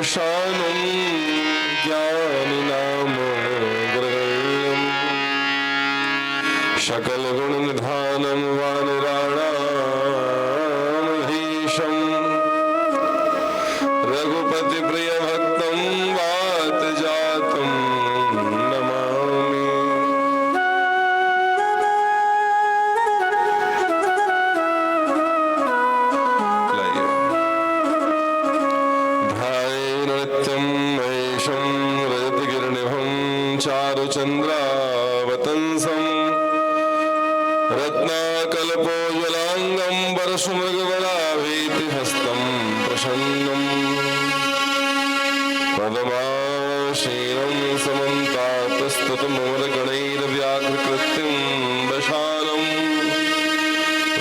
शानं ज्ञानिनामग्रगण्यं सकलगुणनिधानं वानराणामधीशं रघुपतिप्रियभक्तं वातजातं नमामि। चारुचन्द्रावतंसं रत्नाकल्पोज्ज्वलाङ्गं परशुमृगवराभीतिहस्तं प्रसन्नं पद्माशीनं समन्तातस्तुतमूलगणैर्व्याघ्रकृत्यं वशानं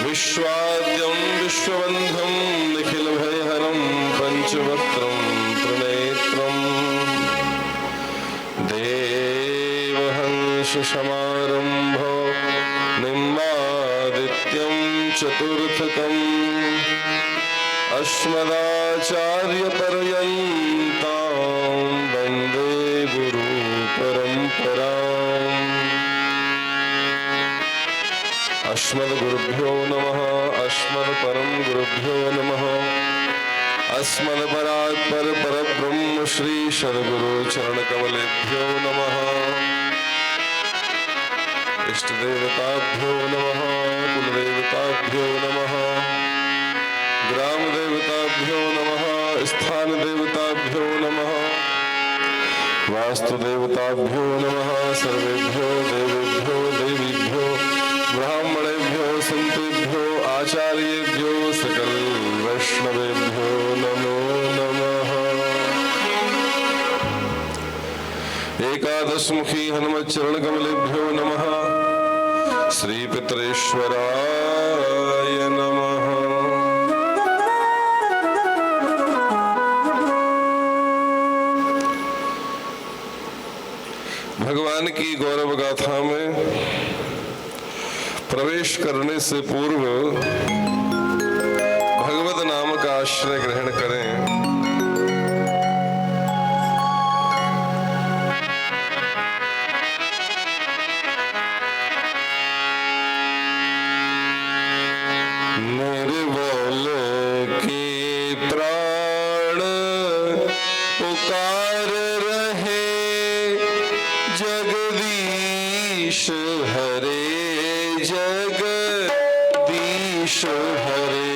विश्वाद्यं विश्वबन्धं निखिलभयहरं पञ्चवक्त्रं त्रिनेत्रम् समारंभो निम्बादित्यं चतुर्थकम् अस्मदाचार्यपर्यन्तां वन्दे गुरुपरम्पराम्। अस्मद्गुरुभ्यो नमः। अस्मद्परं गुरुभ्यो नमः। अस्मद्परात्पर परब्रह्म श्री सद्गुरु चरणकमलेभ्यो नमः। इष्ट देवताभ्यो नमः। कुलदेवताभ्यो नमः। ग्राम देवताभ्यो नमः। स्थान देवताभ्यो नमः। वास्तु देवताभ्यो नमः। सर्वेभ्यो देवेभ्यो देवीभ्यो ब्राह्मणेभ्यो संतेभ्यो आचार्येभ्यो सकल वैष्णवेभ्यो नमो नमः। एकादशमुखी हनुमत् चरण कमलेभ्यो नमः। श्री पितरेश्वराय नमः। भगवान की गौरव गाथा में प्रवेश करने से पूर्व भगवत नाम का आश्रय ग्रहण करें। निर्बल के प्राण पुकार रहे जगदीश हरे जगदीश हरे।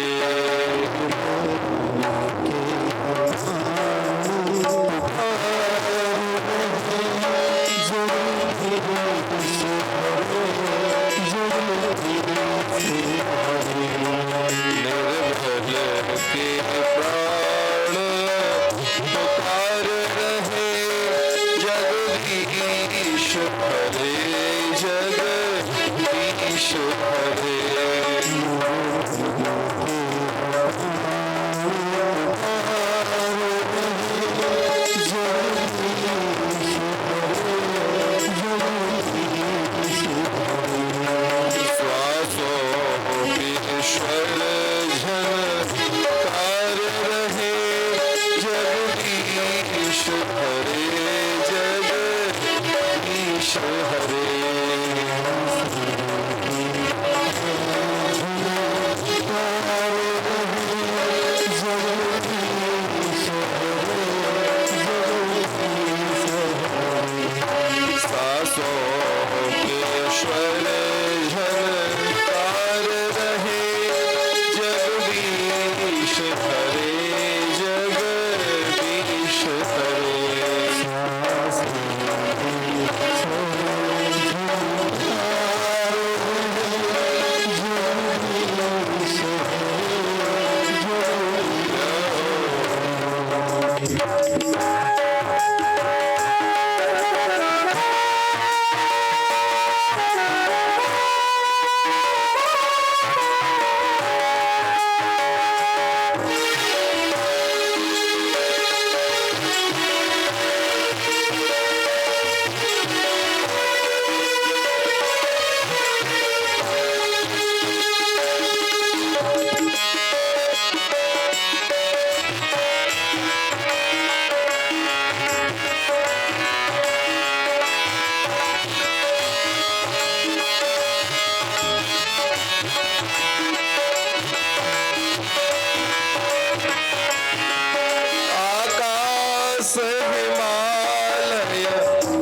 हिमालय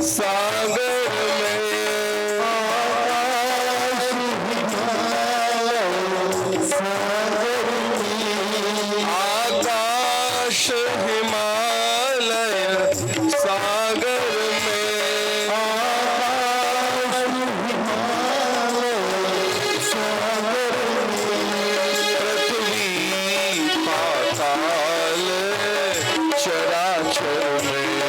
सागर में, आकाश हिमालय सागर में, पृथ्वी पाताल चराचर में,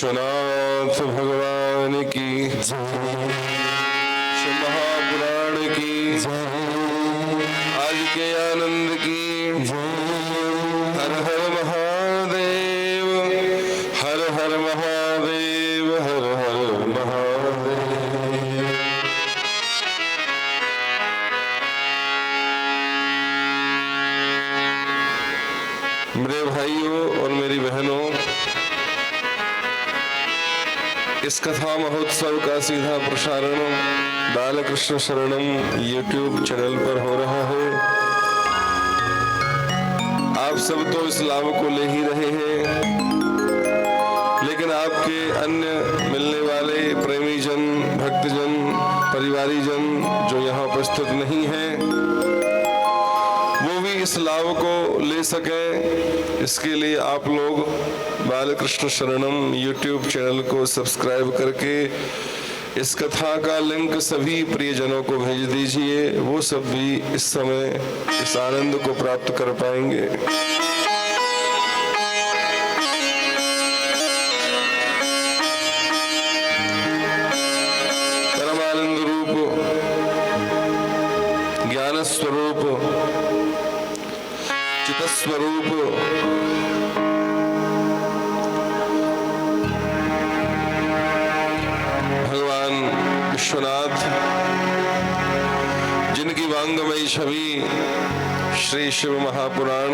विश्वनाथ भगवान की शिव महापुराण की आज के आनंद की हर हर महादेव, हर हर महादेव, हर हर महादेव। मेरे भाइयों और मेरी बहनों, इस कथा महोत्सव का सीधा प्रसारण बालकृष्ण शरणम YouTube चैनल पर हो रहा है। आप सब तो इस लाभ को ले ही रहे हैं, लेकिन आपके अन्य मिलने वाले प्रेमी जन, भक्तजन, परिवारीजन जो यहाँ उपस्थित नहीं हैं, वो भी इस लाभ को ले सकें, इसके लिए आप लोग बालकृष्ण शरणम YouTube चैनल को सब्सक्राइब करके इस कथा का लिंक सभी प्रियजनों को भेज दीजिए। वो सब भी इस समय इस आनंद को प्राप्त कर पाएंगे। परमानंद रूप, ज्ञान स्वरूप, चित स्वरूप विश्वनाथ, जिनकी वांगमयी छवि श्री शिव महापुराण,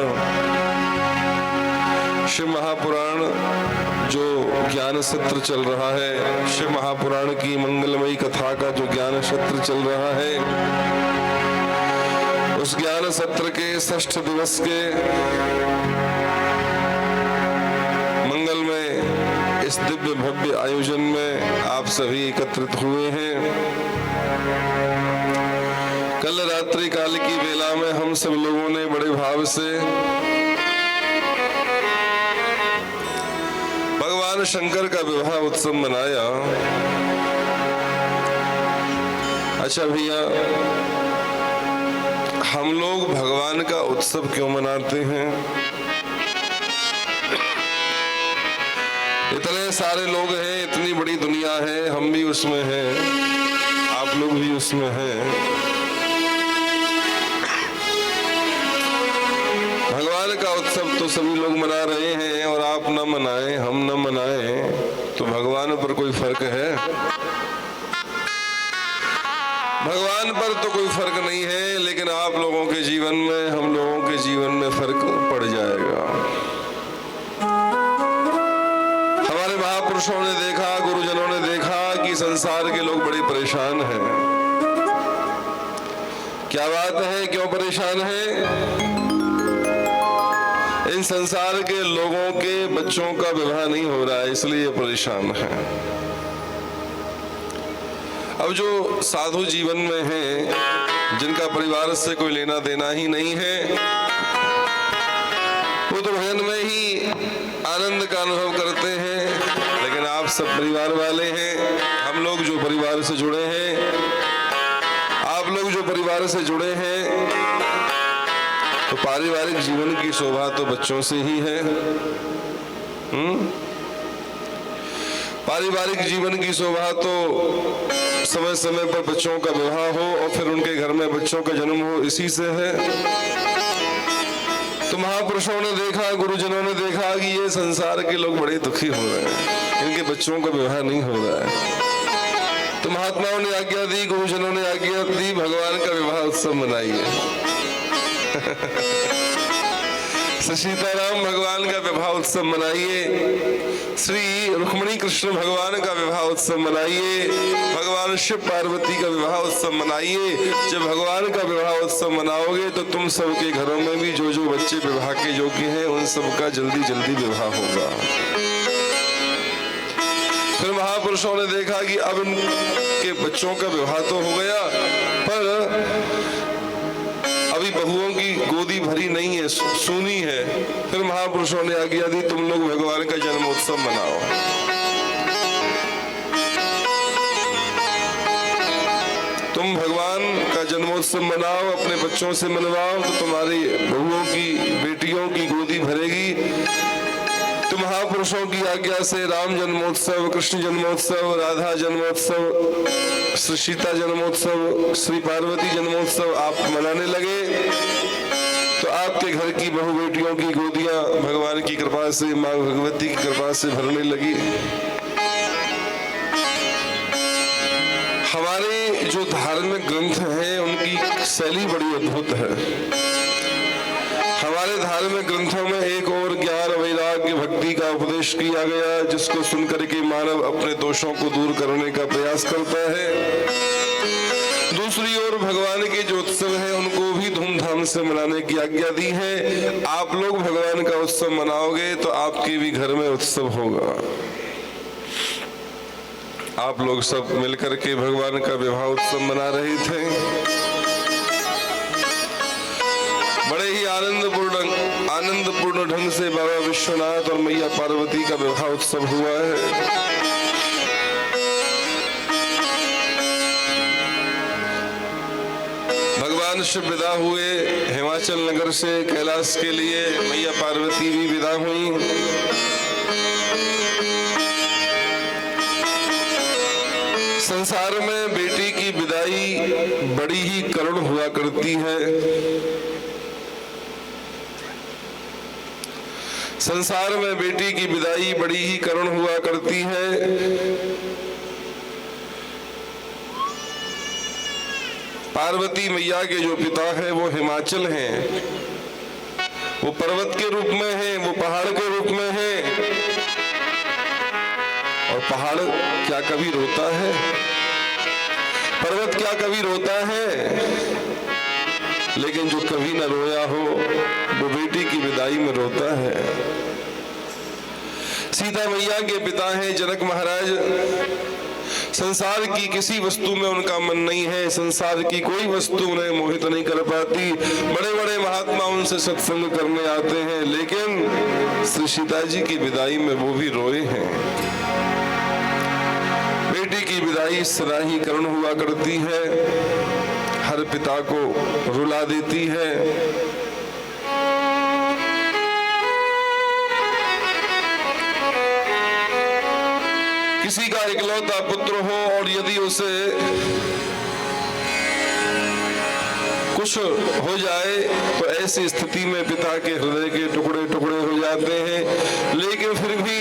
शिव महापुराण जो ज्ञान सत्र चल रहा है, शिव महापुराण की मंगलमयी कथा का जो ज्ञान सत्र चल रहा है, उस ज्ञान सत्र के 6ठ दिवस के मंगलमय इस दिव्य भव्य आयोजन में आप सभी एकत्रित हुए हैं। कल रात्रि काल की वेला में हम सब लोगों ने बड़े भाव से भगवान शंकर का विवाह उत्सव मनाया। अच्छा भैया, हम लोग भगवान का उत्सव क्यों मनाते हैं? इतने सारे लोग हैं, इतनी बड़ी दुनिया है, हम भी उसमें हैं, आप लोग भी उसमें हैं। भगवान का उत्सव तो सभी लोग मना रहे हैं, और आप न मनाएं, हम न मनाएं, तो भगवान पर कोई फर्क है? भगवान पर तो कोई फर्क नहीं है, लेकिन आप लोगों के जीवन में, हम लोगों के जीवन में फर्क पड़ जाएगा। महापुरुषों ने देखा, गुरुजनों ने देखा कि संसार के लोग बड़े परेशान हैं। क्या बात है, क्यों परेशान हैं? इन संसार के लोगों के बच्चों का विवाह नहीं हो रहा है, इसलिए परेशान हैं। अब जो साधु जीवन में हैं, जिनका परिवार से कोई लेना देना ही नहीं है, वो तो भजन में ही आनंद का अनुभव करते हैं। लेकिन आप सब परिवार वाले हैं, हम लोग जो परिवार से जुड़े हैं, आप लोग जो परिवार से जुड़े हैं, तो पारिवारिक जीवन की शोभा तो बच्चों से ही है। पारिवारिक जीवन की शोभा तो समय समय पर बच्चों का विवाह हो और फिर उनके घर में बच्चों का जन्म हो, इसी से है। तो महापुरुषों ने देखा, गुरुजनों ने देखा कि ये संसार के लोग बड़े दुखी हो रहे हैं, इनके बच्चों का विवाह नहीं हो रहा है। तो महात्माओं ने आज्ञा दी, गुरुजनों ने आज्ञा दी, भगवान का विवाह उत्सव मनाइए। सीताराम भगवान का विवाह उत्सव मनाइए, श्री रुक्मिणी कृष्ण भगवान का विवाह उत्सव मनाइए, भगवान शिव पार्वती का विवाह उत्सव मनाइए। जब भगवान का विवाह उत्सव मनाओगे तो तुम सबके घरों में भी जो जो बच्चे विवाह के योग्य हैं, उन सबका जल्दी जल्दी विवाह होगा। फिर महापुरुषों ने देखा कि अब इनके बच्चों का विवाह तो हो गया, पर अभी बहुओं की गोदी भरी नहीं है, सूनी है। फिर महापुरुषों ने आज्ञा दी, तुम लोग भगवान का जन्मोत्सव मनाओ। तुम भगवान का जन्मोत्सव मनाओ, अपने बच्चों से मनवाओ, तो तुम्हारी बहुओं की, बेटियों की गोदी भरेगी। तुम महापुरुषों की आज्ञा से राम जन्मोत्सव, कृष्ण जन्मोत्सव, राधा जन्मोत्सव, श्री सीता जन्मोत्सव, श्री पार्वती जन्मोत्सव आप मनाने लगे तो आपके घर की बहु बेटियों की गोदियां भगवान की कृपा से, मां भगवती की कृपा से भरने लगी। हमारे जो धार्मिक ग्रंथ हैं उनकी शैली बड़ी अद्भुत है। हमारे धार्मिक ग्रंथों में एक और ज्ञान, वैराग्य, भक्ति का उपदेश किया गया, जिसको सुनकर के मानव अपने दोषों को दूर करने का प्रयास करता है। दूसरी ओर भगवान के जो उत्सव हैं उनको भी धूमधाम से मनाने की आज्ञा दी है। आप लोग भगवान का उत्सव मनाओगे तो आपके भी घर में उत्सव होगा। आप लोग सब मिलकर के भगवान का विवाह उत्सव मना रहे थे। बड़े ही आनंदपूर्ण ढंग से बाबा विश्वनाथ और मैया पार्वती का विवाह उत्सव हुआ है। भगवान शिव विदा हुए हिमाचल नगर से कैलाश के लिए, मैया पार्वती भी विदा हुई। संसार में बेटी की विदाई बड़ी ही करुण हुआ करती है। संसार में बेटी की विदाई बड़ी ही करुण हुआ करती है। पार्वती मैया के जो पिता है वो हिमाचल हैं, वो पर्वत के रूप में है, वो पहाड़ के रूप में है। और पहाड़ क्या कभी रोता है? पर्वत क्या कभी रोता है? लेकिन जो कभी न रोया हो वो बेटी की विदाई में रोता है। सीता मैया के पिता हैं जनक महाराज। संसार की किसी वस्तु में उनका मन नहीं है, संसार की कोई वस्तु उन्हें मोहित नहीं कर पाती। बड़े बड़े महात्मा उनसे सत्संग करने आते हैं, लेकिन श्री सीता जी की विदाई में वो भी रोए हैं। बेटी की विदाई सदा ही करुण हुआ करती है, हर पिता को रुला देती है। किसी का इकलौता पुत्र हो और यदि उसे कुछ हो जाए तो ऐसी स्थिति में पिता के हृदय के टुकड़े टुकड़े हो जाते हैं, लेकिन फिर भी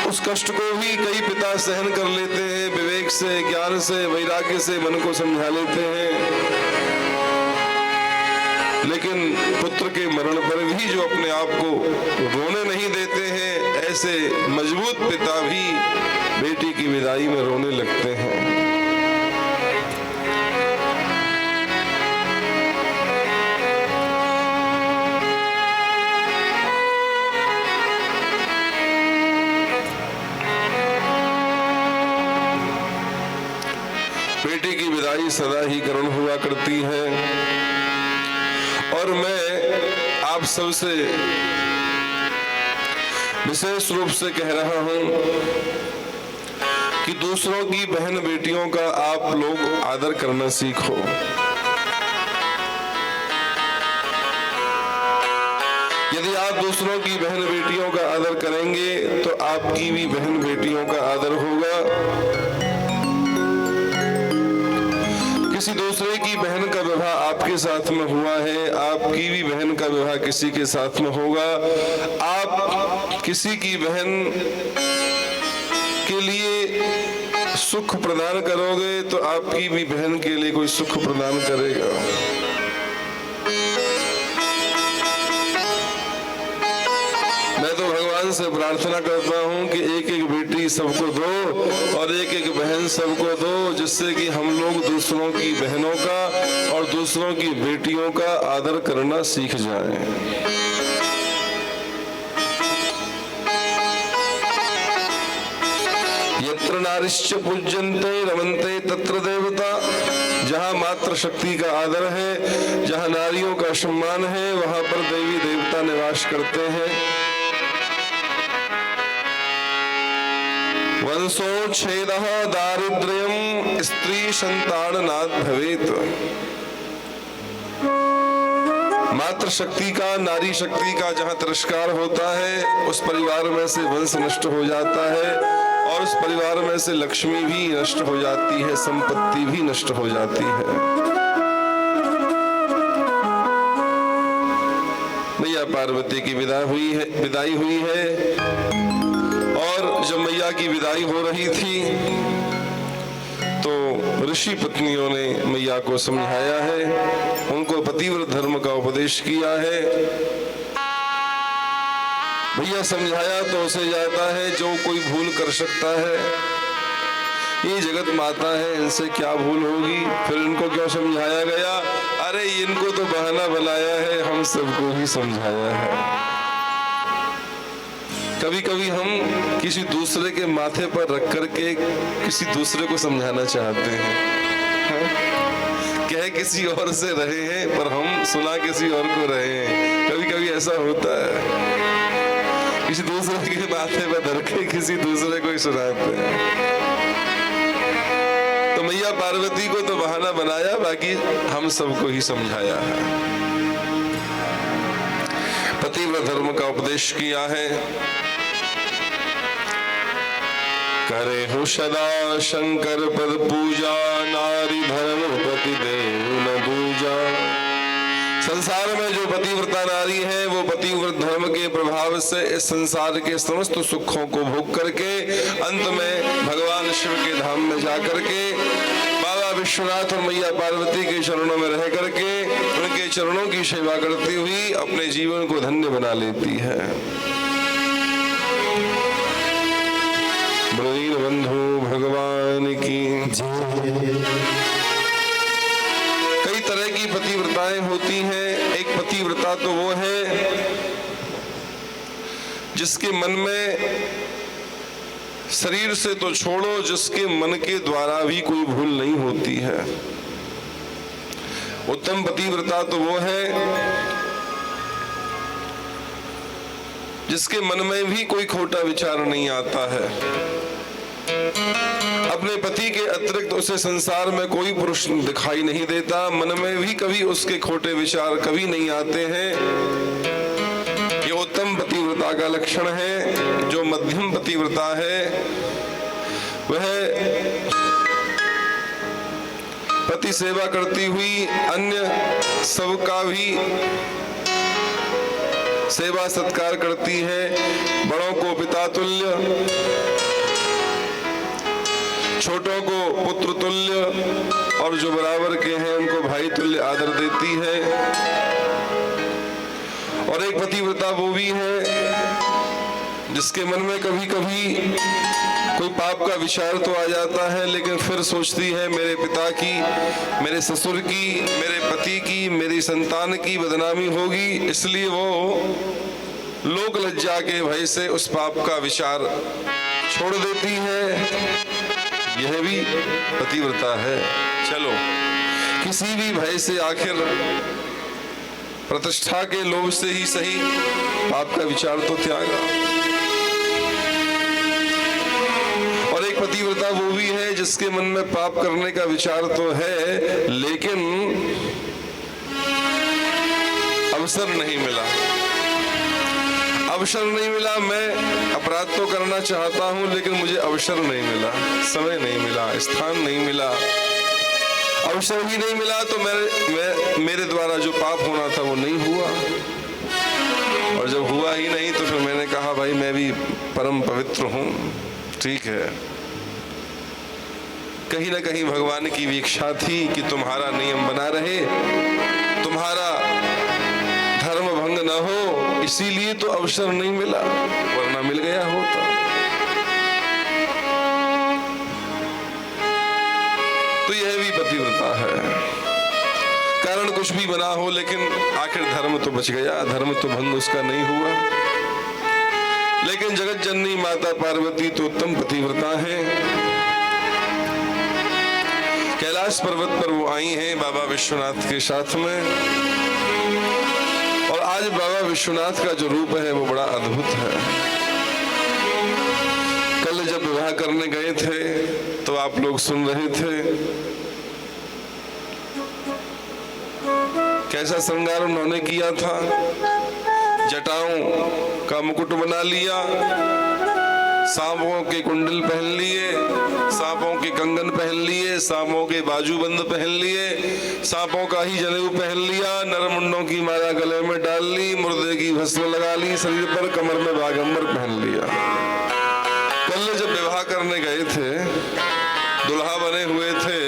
उस कष्ट को भी कई पिता सहन कर लेते हैं। विवेक से, ज्ञान से, वैराग्य से मन को समझा लेते हैं। लेकिन पुत्र के मरण पर भी जो अपने आप को रोने नहीं देते हैं, ऐसे मजबूत पिता भी बेटी की विदाई में रोने लगते हैं। बेटी की विदाई सदा ही करुण हुआ करती है। और मैं आप सबसे विशेष रूप से कह रहा हूं कि दूसरों की बहन बेटियों का आप लोग आदर करना सीखो। यदि आप दूसरों की बहन बेटियों का आदर करेंगे तो आपकी भी बहन बेटियों का आदर होगा। किसी दूसरे की बहन का विवाह आपके साथ में हुआ है, आपकी भी बहन का विवाह किसी के साथ में होगा। आप किसी की बहन के लिए सुख प्रदान करोगे तो आपकी भी बहन के लिए कोई सुख प्रदान करेगा। मैं तो भगवान से प्रार्थना करता हूँ कि एक एक बेटी सबको दो और एक एक बहन सबको दो, जिससे कि हम लोग दूसरों की बहनों का और दूसरों की बेटियों का आदर करना सीख जाएं। यत्र नारिश्च पूज्यन्ते रमन्ते तत्र देवता। जहाँ मात्र शक्ति का आदर है, जहाँ नारियों का सम्मान है, वहाँ पर देवी देवता निवास करते हैं। वंशोच्छेदः दारिद्र्यं स्त्री संताननात् भवेत्। मातृ शक्ति का, नारी शक्ति का जहाँ तिरस्कार होता है उस परिवार में से वंश नष्ट हो जाता है और उस परिवार में से लक्ष्मी भी नष्ट हो जाती है, संपत्ति भी नष्ट हो जाती है। मैया पार्वती की विदाई हुई है और जब मैया की विदाई हो रही थी तो ऋषि पत्नियों ने मैया को समझाया है, उनको पतिव्रत धर्म का उपदेश किया है। भैया समझाया तो उसे जाता है जो कोई भूल कर सकता है, ये जगत माता है, इनसे क्या भूल होगी, फिर इनको क्यों समझाया गया? अरे इनको तो बहाना बनाया है, हम सबको ही समझाया है। कभी कभी हम किसी दूसरे के माथे पर रख करके किसी दूसरे को समझाना चाहते हैं, कह किसी और से रहे हैं पर हम सुना किसी और को रहे हैं। कभी कभी ऐसा होता है, किसी दूसरे के माथे पर धर के किसी दूसरे को ही सुनाते हैं। तो मैया पार्वती को तो बहाना बनाया, बाकी हम सबको ही समझाया है, पतिव्रत धर्म का उपदेश किया है। करे हो सदा शंकर पद पूजा, नारी धर्म पति देव न दूजा। संसार में जो पतिव्रता नारी है वो पतिव्रत धर्म के प्रभाव से इस संसार के समस्त सुखों को भोग करके अंत में भगवान शिव के धाम में जा करके बाबा विश्वनाथ और मैया पार्वती के चरणों में रह करके उनके चरणों की सेवा करती हुई अपने जीवन को धन्य बना लेती है। ब्रवीण बंधु भगवान की जय। कई तरह की पतिव्रताएं होती हैं। एक पतिव्रता तो वो है जिसके मन में, शरीर से तो छोड़ो, जिसके मन के द्वारा भी कोई भूल नहीं होती है। उत्तम पतिव्रता तो वो है जिसके मन में भी कोई खोटा विचार नहीं आता है। अपने पति के अतिरिक्त उसे संसार में कोई पुरुष दिखाई नहीं देता, मन में भी कभी उसके खोटे विचार कभी नहीं आते हैं। ये उत्तम पतिव्रता का लक्षण है। जो मध्यम पतिव्रता है वह पति सेवा करती हुई अन्य सबका भी सेवा सत्कार करती है, बड़ों को पिता तुल्य, छोटों को पुत्र तुल्य और जो बराबर के हैं उनको भाई तुल्य आदर देती है। और एक पतिव्रता वो भी है जिसके मन में कभी कभी कोई पाप का विचार तो आ जाता है, लेकिन फिर सोचती है मेरे पिता की, मेरे ससुर की, मेरे पति की, मेरी संतान की बदनामी होगी, इसलिए वो लोक लज्जा के भय से उस पाप का विचार छोड़ देती है। यह भी पतिव्रता है। चलो, किसी भी भय से, आखिर प्रतिष्ठा के लोभ से ही सही, पाप का विचार तो त्यागा। और एक पतिव्रता वो भी है जिसके मन में पाप करने का विचार तो है, लेकिन अवसर नहीं मिला। अवसर नहीं मिला, मैं अपराध तो करना चाहता हूं लेकिन मुझे अवसर नहीं मिला, समय नहीं मिला, स्थान नहीं मिला, अवसर ही नहीं मिला, तो मेरे द्वारा जो पाप होना था वो नहीं हुआ। और जब हुआ ही नहीं तो फिर मैंने कहा भाई मैं भी परम पवित्र हूं, ठीक है। कहीं ना कहीं भगवान की भी इच्छा थी कि तुम्हारा नियम बना रहे, तुम्हारा धर्म भंग न हो, इसीलिए तो अवसर नहीं मिला, वरना मिल गया होता। तो यह भी पतिव्रता है। कारण कुछ भी बना हो लेकिन आखिर धर्म तो बच गया, धर्म तो भंग उसका नहीं हुआ। लेकिन जगत जननी माता पार्वती तो उत्तम पतिव्रता है। कैलाश पर्वत पर वो आई हैं बाबा विश्वनाथ के साथ में, और आज बाबा विश्वनाथ का जो रूप है वो बड़ा अद्भुत है। कल जब विवाह करने गए थे तो आप लोग सुन रहे थे कैसा श्रृंगार उन्होंने किया था। जटाओं का मुकुट बना लिया, सांपों के कुंडल पहन लिए, सांपों के कंगन पहन लिए, सांपों के बाजूबंद पहन लिए, सांपों का ही जनेऊ पहन लिया, नरमुंडों की माला गले में डाल ली, मुर्दे की भस्म लगा ली शरीर पर, कमर में बागंबर पहन लिया। कल जब विवाह करने गए थे, दुल्हा बने हुए थे,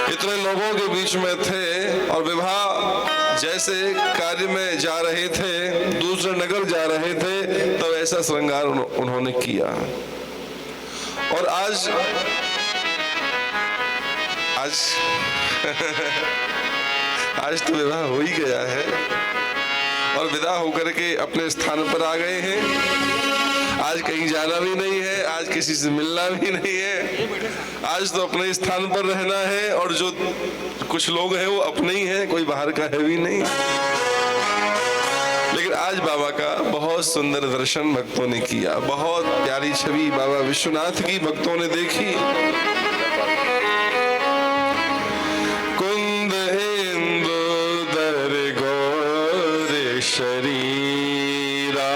इतने लोगों के बीच में थे और विवाह जैसे कार्य में जा रहे थे, दूसरे नगर जा रहे थे, तब ऐसा श्रृंगार उन्होंने किया। और आज आज तो विवाह हो ही गया है और विदा होकर के अपने स्थान पर आ गए हैं। आज कहीं जाना भी नहीं है, आज किसी से मिलना भी नहीं है, आज तो अपने स्थान पर रहना है। और जो कुछ लोग हैं वो अपने ही हैं, कोई बाहर का है भी नहीं। लेकिन आज बाबा का बहुत सुंदर दर्शन भक्तों ने किया, बहुत प्यारी छवि बाबा विश्वनाथ की भक्तों ने देखी। कुंद इंदु दर गौर शरीरा,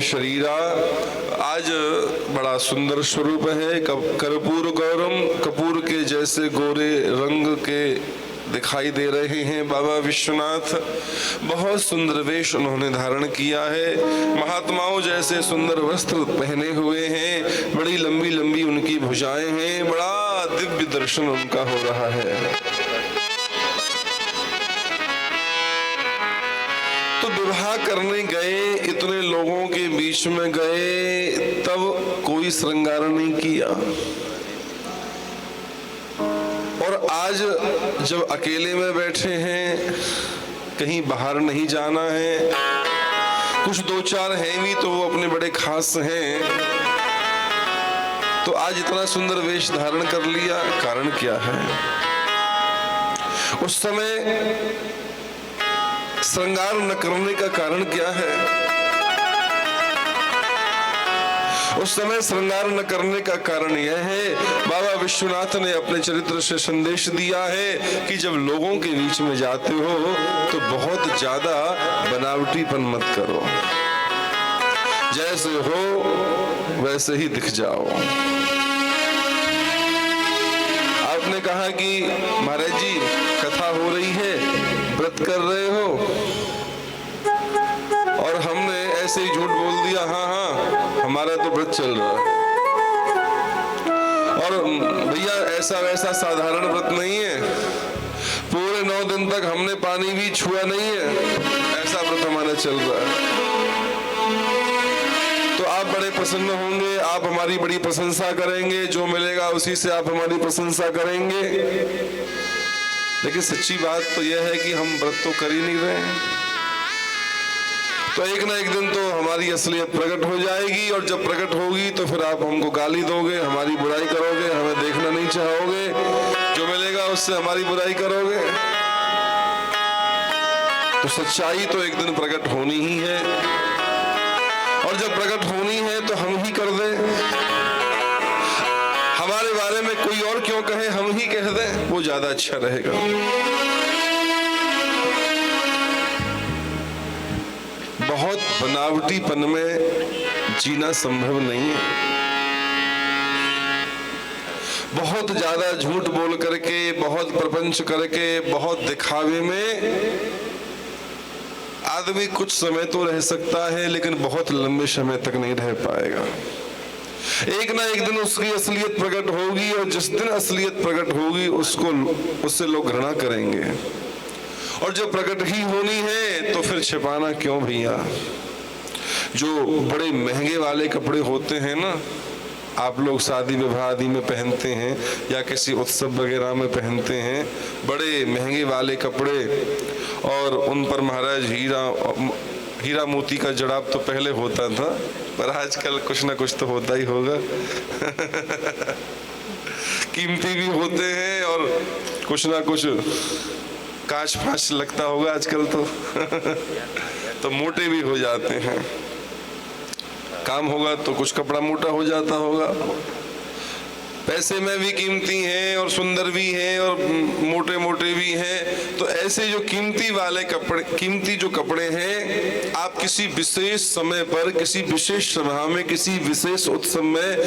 शरीरा। आज बड़ा सुंदर स्वरूप है, कर्पूर गौरम, कपूर के जैसे गोरे रंग के दिखाई दे रहे हैं बाबा विश्वनाथ। बहुत सुंदर वेश उन्होंने धारण किया है, महात्माओं जैसे सुंदर वस्त्र पहने हुए हैं, बड़ी लंबी लंबी उनकी भुजाएं हैं, बड़ा दिव्य दर्शन उनका हो रहा है। तो विवाह करने गए, इतने लोगों के बीच में गए, तब कोई श्रृंगार नहीं किया। और आज जब अकेले में बैठे हैं, कहीं बाहर नहीं जाना है, कुछ दो चार हैं भी तो वो अपने बड़े खास हैं, तो आज इतना सुंदर वेश धारण कर लिया। कारण क्या है? उस समय श्रृंगार न करने का कारण क्या है? उस समय श्रृंगार न करने का कारण यह है, बाबा विश्वनाथ ने अपने चरित्र से संदेश दिया है कि जब लोगों के बीच में जाते हो तो बहुत ज्यादा बनावटीपन मत करो, जैसे हो वैसे ही दिख जाओ। आपने कहा कि महाराज जी कथा हो रही है, व्रत कर रहे हो, और हमने ऐसे ही झूठ बोल दिया, हाँ हाँ हमारा तो व्रत चल रहा है। और भैया ऐसा वैसा साधारण व्रत नहीं है, पूरे 9 दिन तक हमने पानी भी छुआ नहीं है, ऐसा व्रत हमारा चल रहा है। तो आप बड़े प्रसन्न होंगे, आप हमारी बड़ी प्रशंसा करेंगे, जो मिलेगा उसी से आप हमारी प्रशंसा करेंगे। लेकिन सच्ची बात तो यह है कि हम व्रत तो कर ही नहीं रहे हैं। तो एक ना एक दिन तो हमारी असलियत प्रकट हो जाएगी, और जब प्रकट होगी तो फिर आप हमको गाली दोगे, हमारी बुराई करोगे, हमें देखना नहीं चाहोगे, जो मिलेगा उससे हमारी बुराई करोगे। तो सच्चाई तो एक दिन प्रकट होनी ही है, और जब प्रकट होनी है तो हम ही कर दें। हमारे बारे में कोई और क्यों कहे, हम ही कह दें, वो ज्यादा अच्छा रहेगा। बहुत बनावटीपन में जीना संभव नहीं है। बहुत ज्यादा झूठ बोल करके, बहुत प्रपंच करके, बहुत दिखावे में आदमी कुछ समय तो रह सकता है, लेकिन बहुत लंबे समय तक नहीं रह पाएगा। एक ना एक दिन उसकी असलियत प्रकट होगी, और जिस दिन असलियत प्रकट होगी उससे लोग घृणा करेंगे। और जब प्रकट ही होनी है तो फिर छिपाना क्यों भैया। जो बड़े महंगे वाले कपड़े होते हैं ना, आप लोग शादी विवाह आदि में पहनते हैं या किसी उत्सव वगैरह में पहनते हैं, बड़े महंगे वाले कपड़े, और उन पर महाराज हीरा मोती का जड़ाव तो पहले होता था, पर आजकल कुछ ना कुछ तो होता ही होगा। कीमती भी होते हैं और कुछ ना कुछ कांच फांच लगता होगा आजकल तो मोटे भी हो जाते हैं। काम होगा तो कुछ कपड़ा मोटा हो जाता होगा। पैसे में भी कीमती हैं और सुंदर भी हैं और मोटे मोटे भी हैं। तो ऐसे जो कीमती वाले कपड़े, कीमती जो कपड़े हैं, आप किसी विशेष समय पर, किसी विशेष सभा में, किसी विशेष उत्सव में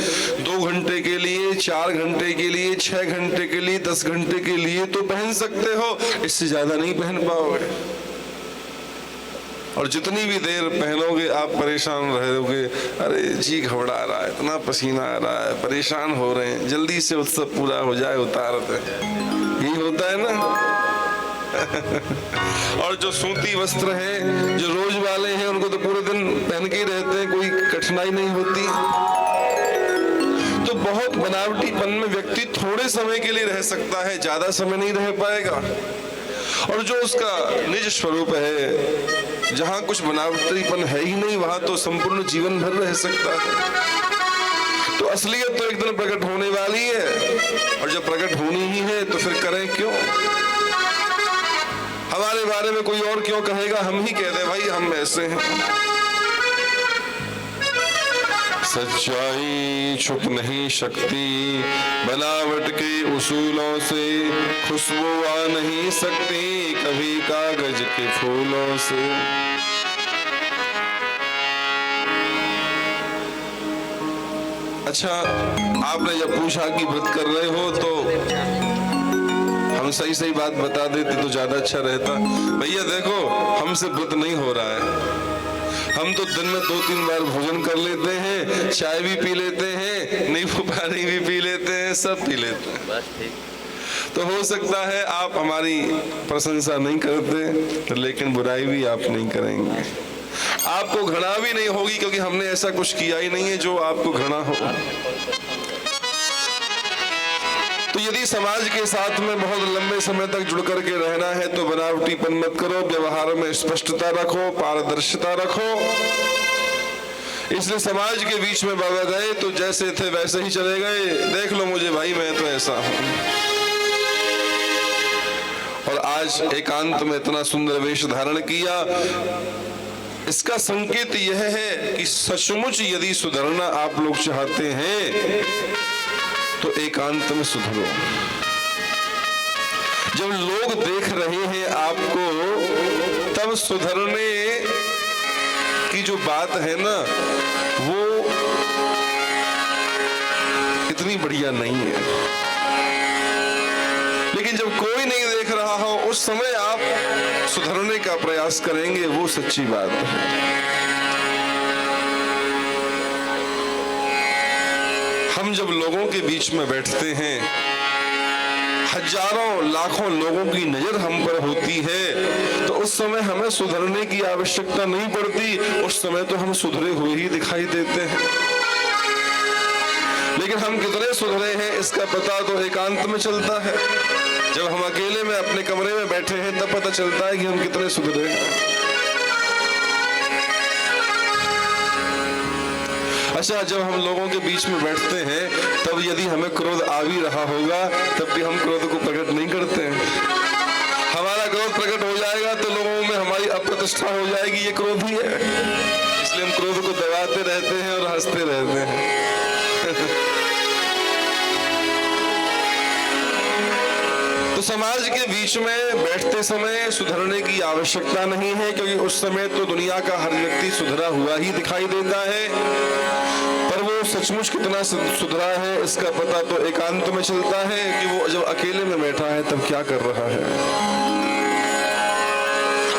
2 घंटे के लिए, 4 घंटे के लिए, 6 घंटे के लिए, 10 घंटे के लिए तो पहन सकते हो, इससे ज्यादा नहीं पहन पाओगे। और जितनी भी देर पहनोगे आप परेशान रहोगे। अरे जी घबरा रहा है, इतना पसीना आ रहा है, परेशान हो रहे हैं, जल्दी से उत्सव पूरा हो जाए, उतार दे, यही होता है ना। और जो सूती वस्त्र हैं, जो रोज वाले हैं, उनको तो पूरे दिन पहन के ही रहते हैं, कोई कठिनाई नहीं होती। तो बहुत बनावटीपन में व्यक्ति थोड़े समय के लिए रह सकता है, ज्यादा समय नहीं रह पाएगा। और जो उसका निज स्वरूप है, जहां कुछ बनावटीपन है ही नहीं, वहां तो संपूर्ण जीवन भर रह सकता है। तो असलियत तो एक दिन प्रकट होने वाली है, और जब प्रकट होनी ही है तो फिर करें क्यों। हमारे बारे में कोई और क्यों कहेगा, हम ही कह दे भाई हम ऐसे हैं। सच्चाई छुप नहीं सकती, बनावट के उसूलों से, खुशबू आ नहीं सकती कभी कागज के फूलों से। अच्छा, आपने जब पूछा कि व्रत कर रहे हो तो हम सही बात बता देते तो ज्यादा अच्छा रहता। भैया देखो, हमसे व्रत नहीं हो रहा है। हम तो दिन में 2-3 बार भोजन कर लेते हैं, चाय भी पी लेते हैं, नींबू पानी भी पी लेते हैं, सब पी लेते हैं। बस ठीक। तो हो सकता है आप हमारी प्रशंसा नहीं करते, लेकिन बुराई भी आप नहीं करेंगे। आपको घृणा भी नहीं होगी, क्योंकि हमने ऐसा कुछ किया ही नहीं है जो आपको घृणा हो। तो यदि समाज के साथ में बहुत लंबे समय तक जुड़ करके रहना है तो बनावटीपन मत करो, व्यवहार में स्पष्टता रखो, पारदर्शिता रखो। इसलिए समाज के बीच में बाबा गए तो जैसे थे वैसे ही चले गए। देख लो मुझे भाई, मैं तो ऐसा हूं। और आज एकांत में इतना सुंदर वेश धारण किया, इसका संकेत यह है कि सचमुच यदि सुधरना आप लोग चाहते हैं तो एकांत में सुधरो। जब लोग देख रहे हैं आपको, तब सुधरने की जो बात है ना, वो इतनी बढ़िया नहीं है। लेकिन जब कोई नहीं देख रहा हो, उस समय आप सुधरने का प्रयास करेंगे, वो सच्ची बात है। हम जब लोगों के बीच में बैठते हैं, हजारों लाखों लोगों की नजर हम पर होती है, तो उस समय हमें सुधरने की आवश्यकता नहीं पड़ती। उस समय तो हम सुधरे हुए ही दिखाई देते हैं। लेकिन हम कितने सुधरे हैं इसका पता तो एकांत में चलता है। जब हम अकेले में अपने कमरे में बैठे हैं, तब पता चलता है कि हम कितने सुधरे हैं। अच्छा, जब हम लोगों के बीच में बैठते हैं, तब यदि हमें क्रोध आ भी रहा होगा, तब भी हम क्रोध को प्रकट नहीं करते हैं। हमारा क्रोध प्रकट हो जाएगा तो लोगों में हमारी अप्रतिष्ठा हो जाएगी, ये क्रोध ही है। इसलिए हम क्रोध को दबाते रहते हैं और हंसते रहते हैं। तो समाज के बीच में बैठते समय सुधरने की आवश्यकता नहीं है, क्योंकि उस समय तो दुनिया का हर व्यक्ति सुधरा हुआ ही दिखाई देता है। और वो सचमुच कितना सुधरा है इसका पता तो एकांत में चलता है कि वो जब अकेले में बैठा है तब क्या कर रहा है।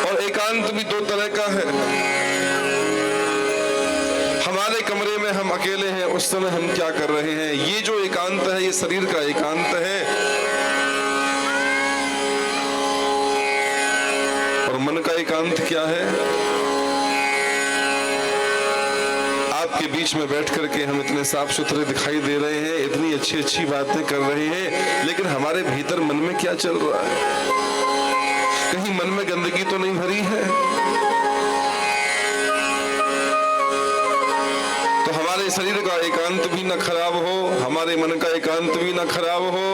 और एकांत भी दो तरह का है। हमारे कमरे में हम अकेले हैं, उस समय हम क्या कर रहे हैं, ये जो एकांत है ये शरीर का एकांत है। और मन का एकांत क्या है? आपके बीच में बैठ करके हम इतने साफ सुथरे दिखाई दे रहे हैं, इतनी अच्छी अच्छी बातें कर रहे हैं, लेकिन हमारे भीतर मन में क्या चल रहा है? कहीं मन में गंदगी तो नहीं भरी है? तो हमारे शरीर का एकांत भी ना खराब हो, हमारे मन का एकांत भी ना खराब हो,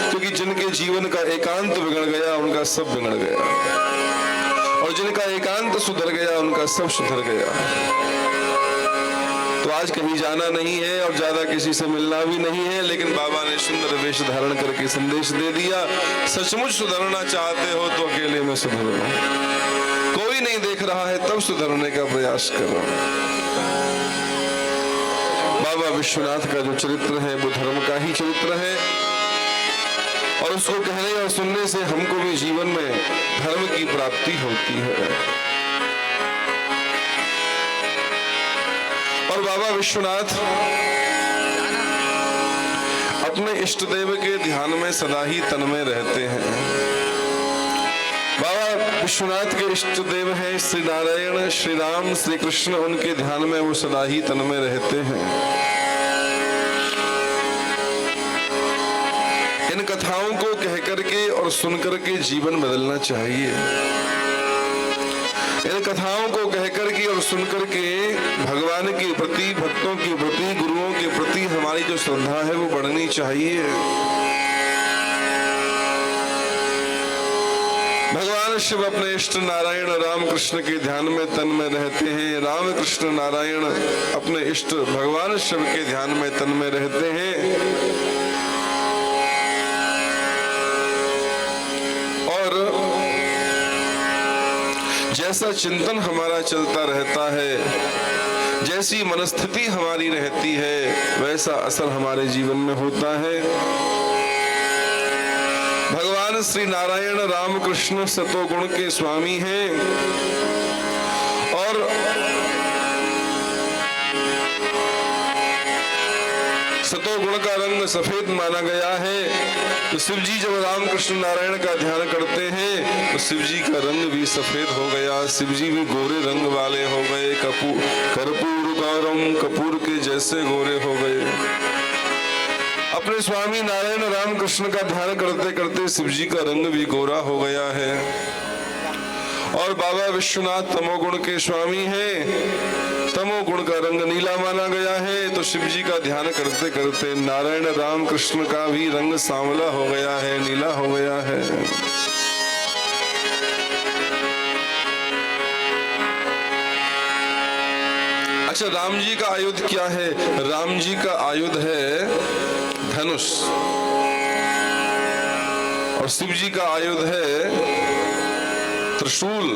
क्योंकि जिनके जीवन का एकांत बिगड़ गया उनका सब बिगड़ गया, और जिनका एकांत सुधर गया उनका सब सुधर गया। तो आज कहीं जाना नहीं है और ज्यादा किसी से मिलना भी नहीं है, लेकिन बाबा ने सुंदर वेश धारण करके संदेश दे दिया, सचमुच सुधरना चाहते हो तो अकेले में सुधरो, कोई नहीं देख रहा है तब सुधरने का प्रयास करो। बाबा विश्वनाथ का जो चरित्र है वो धर्म का ही चरित्र है, और उसको कहने और सुनने से हमको भी जीवन में धर्म की प्राप्ति होती है। और बाबा विश्वनाथ अपने इष्ट देव के ध्यान में सदा ही तन्मय रहते हैं। बाबा विश्वनाथ के इष्ट देव हैं श्री नारायण, श्री राम, श्री कृष्ण, उनके ध्यान में वो सदा ही तन्मय रहते हैं। इन कथाओं को कह करके और सुन करके जीवन बदलना चाहिए। इन कथाओं को कह करके और सुन करके भगवान के प्रति, भक्तों के प्रति, गुरुओं के प्रति हमारी जो श्रद्धा है वो बढ़नी चाहिए। भगवान शिव अपने इष्ट नारायण राम कृष्ण के ध्यान में तन्मय रहते हैं। राम कृष्ण नारायण अपने इष्ट भगवान शिव के ध्यान में तन्मय रहते हैं। जैसा चिंतन हमारा चलता रहता है, जैसी मनस्थिति हमारी रहती है, वैसा असर हमारे जीवन में होता है। भगवान श्री नारायण राम कृष्ण सतोगुण के स्वामी हैं, और सतोगुण का रंग सफेद माना गया है। तो शिव जी जब राम कृष्ण नारायण का ध्यान करते हैं तो शिव जी का रंग भी सफेद हो गया, शिव जी भी गोरे रंग वाले हो गए, कर्पूर गौरम, कपूर के जैसे गोरे हो गए। अपने स्वामी नारायण राम कृष्ण का ध्यान करते करते शिव जी का रंग भी गोरा हो गया है। और बाबा विश्वनाथ तमोगुण के स्वामी हैं, तमोगुण का रंग नीला माना गया है। तो शिव जी का ध्यान करते करते नारायण राम कृष्ण का भी रंग सांवला हो गया है, नीला हो गया है। अच्छा, राम जी का आयुध क्या है? राम जी का आयुध है धनुष, और शिव जी का आयुध है त्रिशूल।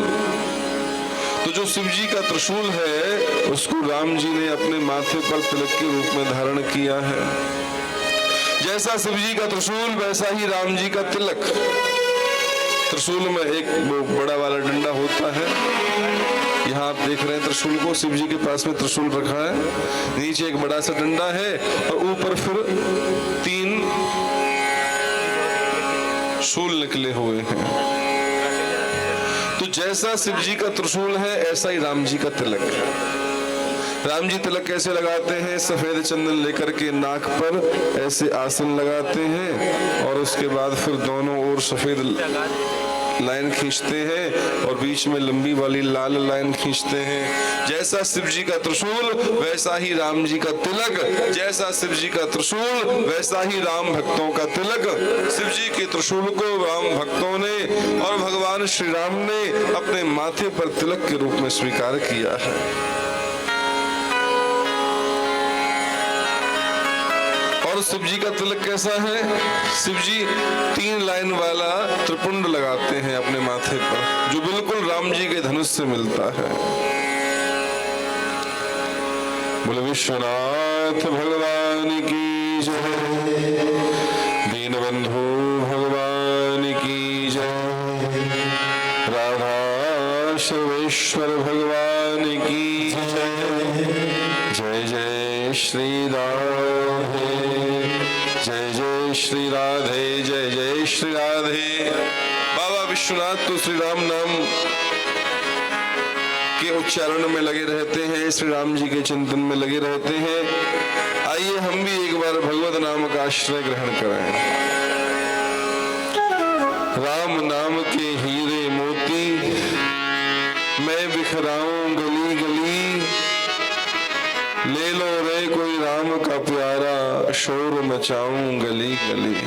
तो जो शिव जी का त्रिशूल है उसको राम जी ने अपने माथे पर तिलक के रूप में धारण किया है। जैसा शिव जी का त्रिशूल वैसा ही राम जी का तिलक। त्रिशूल में एक वो बड़ा वाला डंडा होता है, यहाँ आप देख रहे हैं त्रिशूल को, शिव जी के पास में त्रिशूल रखा है, नीचे एक बड़ा सा डंडा है और ऊपर फिर 3 शूल निकले हुए हैं। तो जैसा शिव जी का त्रिशूल है ऐसा ही राम जी का तिलक है। राम जी तिलक कैसे लगाते हैं? सफेद चंदन लेकर के नाक पर ऐसे आसन लगाते हैं, और उसके बाद फिर दोनों ओर सफेद लाइन खींचते हैं और बीच में लंबी वाली लाल लाइन खींचते हैं। जैसा शिव जी का त्रिशूल वैसा ही राम जी का तिलक, जैसा शिव जी का त्रिशूल वैसा ही राम भक्तों का तिलक। शिव जी के त्रिशूल को राम भक्तों ने और भगवान श्री राम ने अपने माथे पर तिलक के रूप में स्वीकार किया है। और शिव जी का तिलक कैसा है? शिव जी 3 लाइन वाला त्रिपुंड लगाते हैं अपने माथे पर, जो बिल्कुल राम जी के धनुष से मिलता है। बोल विश्वनाथ भगवान की जय। दीनबंधु भगवान की जय। राधा सर्वेश्वर भगवान की जय। जय जय श्री राधे, जय जय श्री राधे, जय जय श्री राधे। बाबा विश्वनाथ तो श्री राम नाम के उच्चारण में लगे रहते हैं, श्री राम जी के चिंतन में लगे रहते हैं। आइए हम भी एक बार भगवत नाम का आश्रय ग्रहण करें। राम नाम के हीरे मोती मैं बिखराऊं गली गली, ले लो रे कोई राम का प्यारा, शोर मचाऊं गली गली।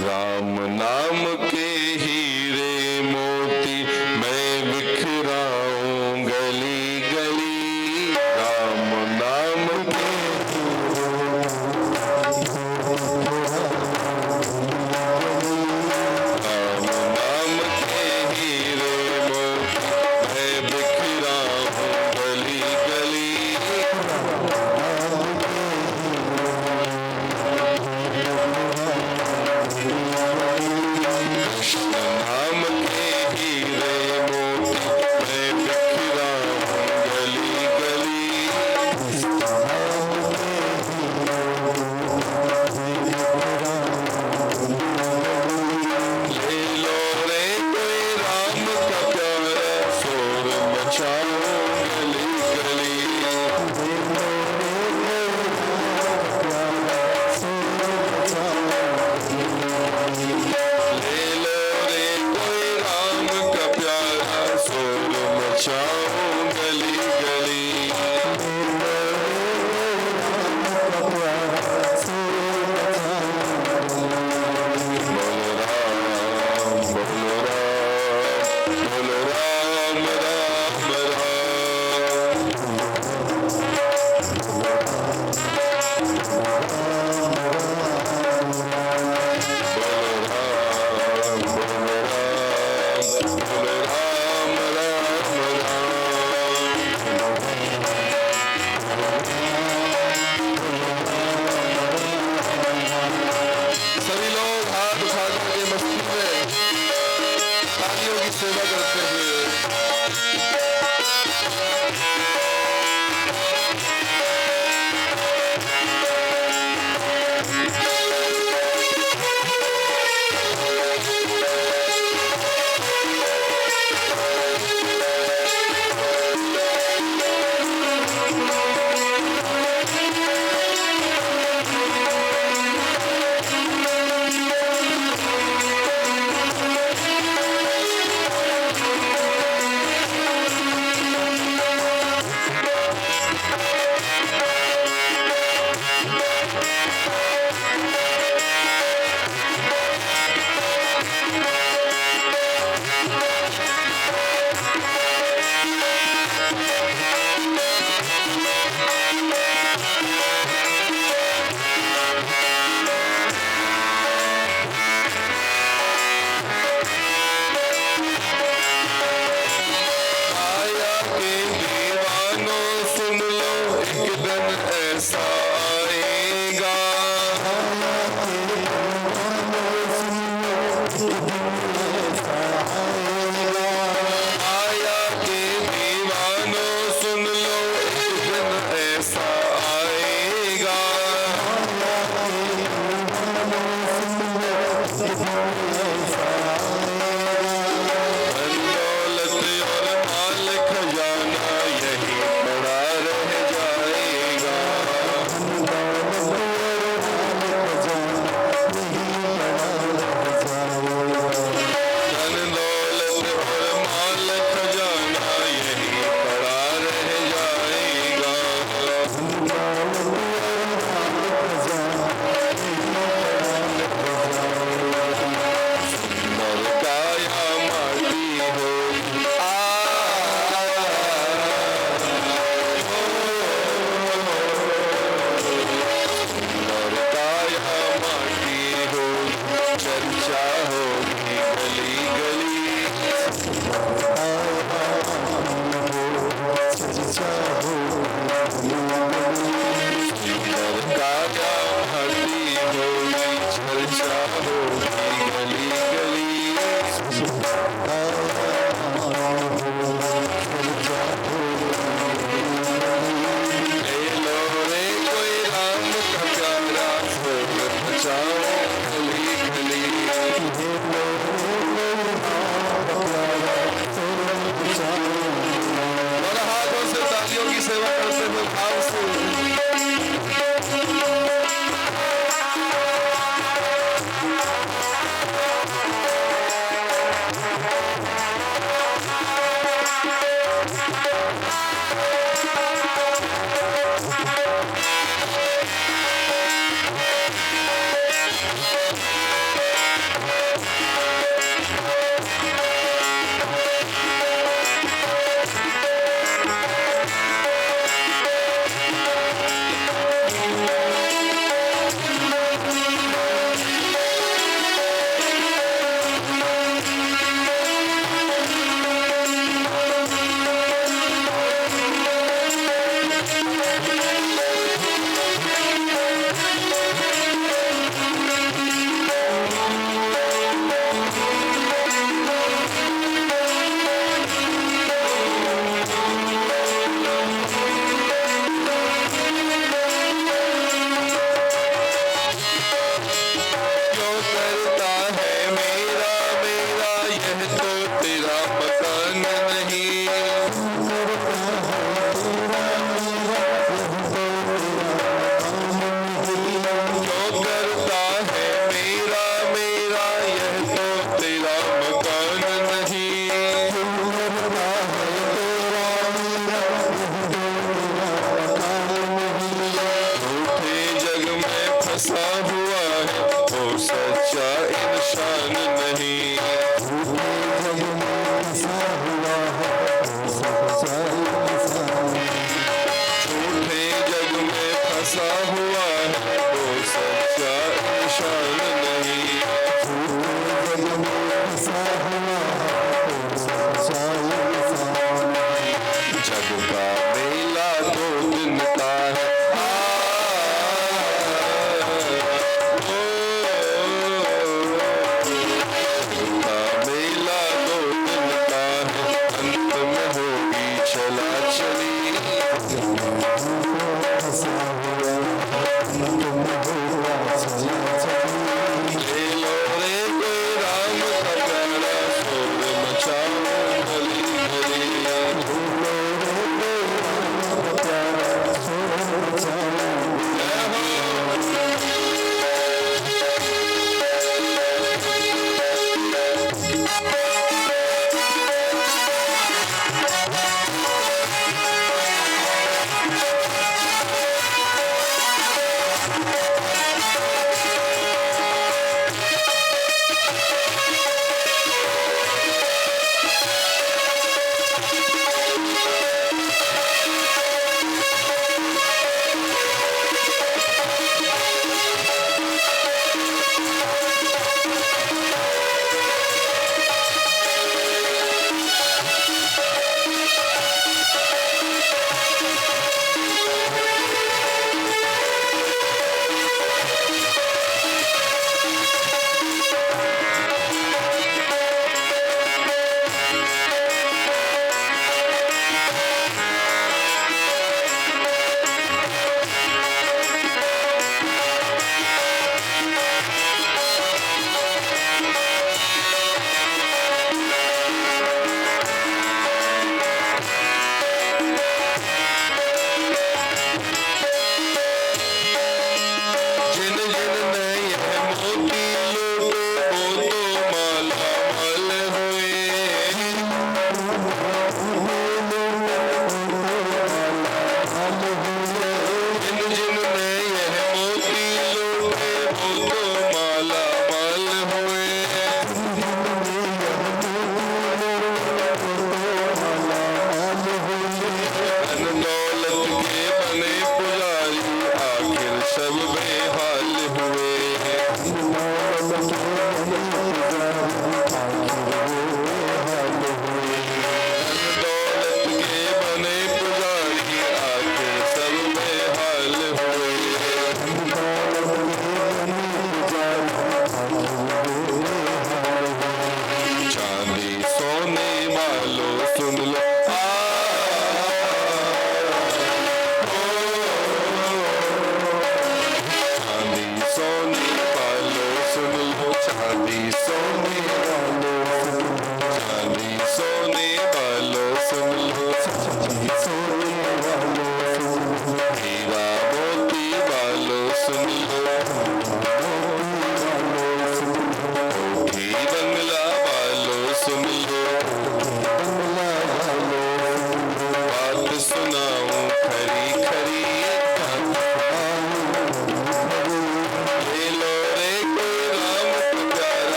राम नाम के हीरे मोती मैं बिखराऊं गली गली। राम नाम के हीरे मोती मैं बिखराऊं गली गली। राम राम राम का मेला 2 दिन का है। मेला 2 दिन का है, अंत में होगी चला चली। ले लो रे कोई राम का प्यारा, शोर मचाओ भली भली।